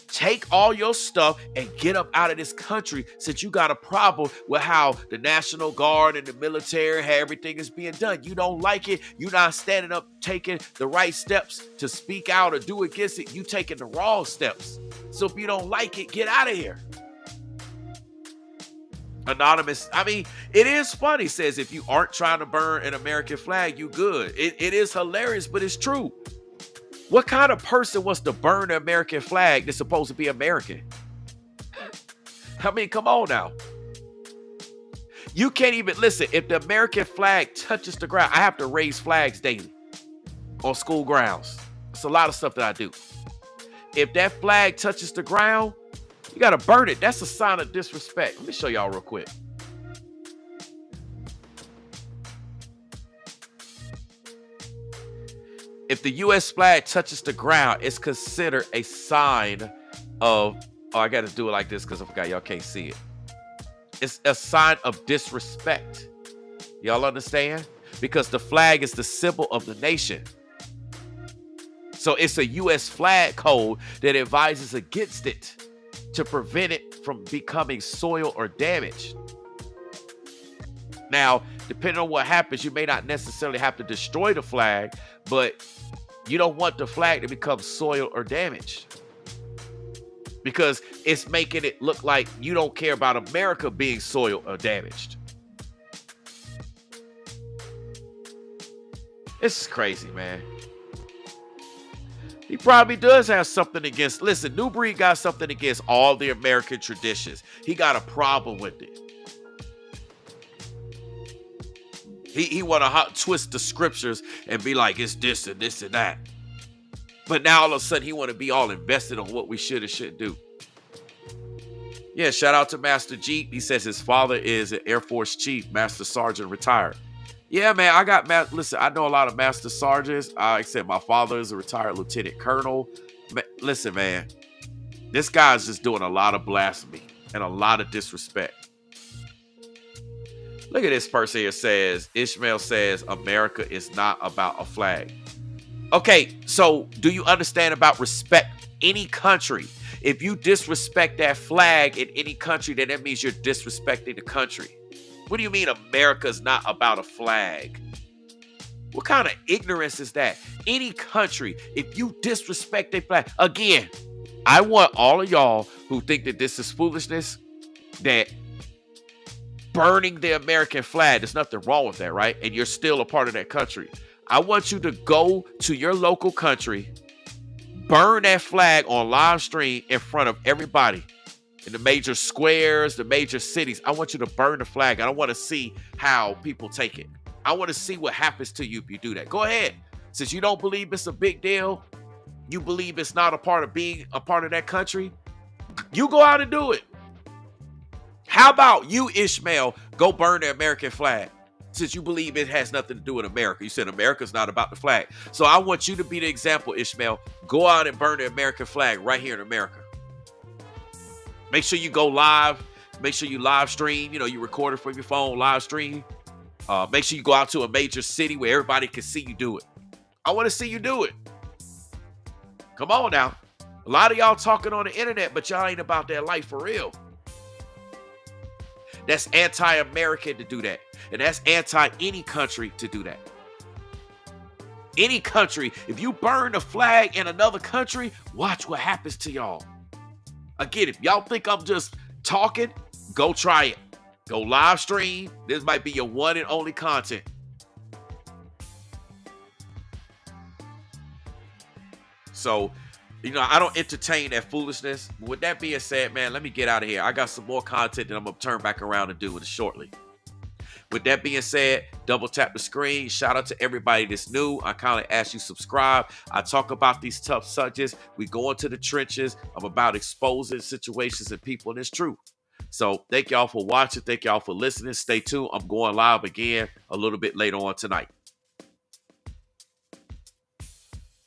Take all your stuff and get up out of this country since you got a problem with how the National Guard and the military, how everything is being done. You don't like it. You're not standing up, taking the right steps to speak out or do against it. You taking the wrong steps. So if you don't like it, get out of here. Anonymous, I mean, it is funny, says if you aren't trying to burn an American flag, you good. It is hilarious, but it's true. What kind of person wants to burn an American flag that's supposed to be American? I mean, come on now. You can't even, listen, if the American flag touches the ground, I have to raise flags daily on school grounds. It's a lot of stuff that I do. If that flag touches the ground, you got to burn it. That's a sign of disrespect. Let me show y'all real quick. If the U.S. flag touches the ground, it's considered a sign of, oh, I got to do it like this because I forgot y'all can't see it. It's a sign of disrespect. Y'all understand? Because the flag is the symbol of the nation. So it's a U.S. flag code that advises against it to prevent it from becoming soiled or damaged. Now, depending on what happens, you may not necessarily have to destroy the flag, but you don't want the flag to become soiled or damaged because it's making it look like you don't care about America being soiled or damaged. This is crazy, man. He probably does have something against, listen, Nubreed got something against all the American traditions. He got a problem with it. He want to twist the scriptures and be like, it's this and this and that. But now all of a sudden he want to be all invested on what we should and shouldn't do. Yeah, shout out to Master Jeep. He says his father is an Air Force chief, Master Sergeant retired. Yeah, man, listen, I know a lot of Master Sergeants. Except my father is a retired Lieutenant Colonel. Listen, man, this guy's just doing a lot of blasphemy and a lot of disrespect. Look at this person here says, Ishmael says, America is not about a flag. Okay, so do you understand about respect? Any country, if you disrespect that flag in any country, then that means you're disrespecting the country. What do you mean America's not about a flag? What kind of ignorance is that? Any country, if you disrespect a flag, again, I want all of y'all who think that this is foolishness, that burning the American flag, there's nothing wrong with that, right? And you're still a part of that country. I want you to go to your local country, burn that flag on live stream in front of everybody in the major squares, the major cities. I want you to burn the flag. I don't want to see how people take it. I want to see what happens to you if you do that. Go ahead. Since you don't believe it's a big deal, you believe it's not a part of being a part of that country, you go out and do it. How about you, Ishmael, go burn the American flag? Since you believe it has nothing to do with America. You said America's not about the flag. So I want you to be the example, Ishmael. Go out and burn the American flag right here in America. Make sure you go live. Make sure you live stream. You know, you record it from your phone, live stream. Make sure you go out to a major city where everybody can see you do it. I want to see you do it. Come on now. A lot of y'all talking on the internet, but y'all ain't about that life for real. That's anti-American to do that. And that's anti any country to do that. Any country, if you burn a flag in another country, watch what happens to y'all. Again, if y'all think I'm just talking, go try it. Go live stream. This might be your one and only content. So You know, I don't entertain that foolishness. With that being said, man, let me get out of here. I got some more content that I'm going to turn back around and do it shortly. With that being said, double tap the screen. Shout out to everybody that's new. I kindly ask you subscribe. I talk about these tough subjects. We go into the trenches. I'm about exposing situations and people, and it's true. So thank y'all for watching. Thank y'all for listening. Stay tuned. I'm going live again a little bit later on tonight.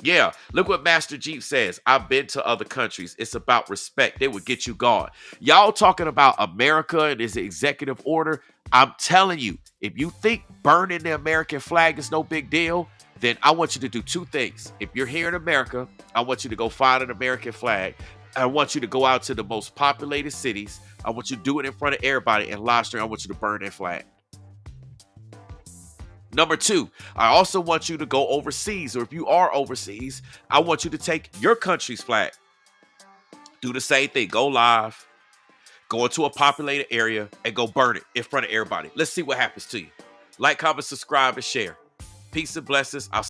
Yeah, look what Master Jeep says. I've been to other countries. It's about respect. They would get you gone. Y'all talking about America and this executive order. I'm telling you, if you think burning the American flag is no big deal, then I want you to do two things. If you're here in America, I want you to go find an American flag. I want you to go out to the most populated cities. I want you to do it in front of everybody and live stream. I want you to burn that flag. Number two, I also want you to go overseas, or if you are overseas, I want you to take your country's flag. Do the same thing. Go live, go into a populated area, and go burn it in front of everybody. Let's see what happens to you. Like, comment, subscribe, and share. Peace and blessings. I'll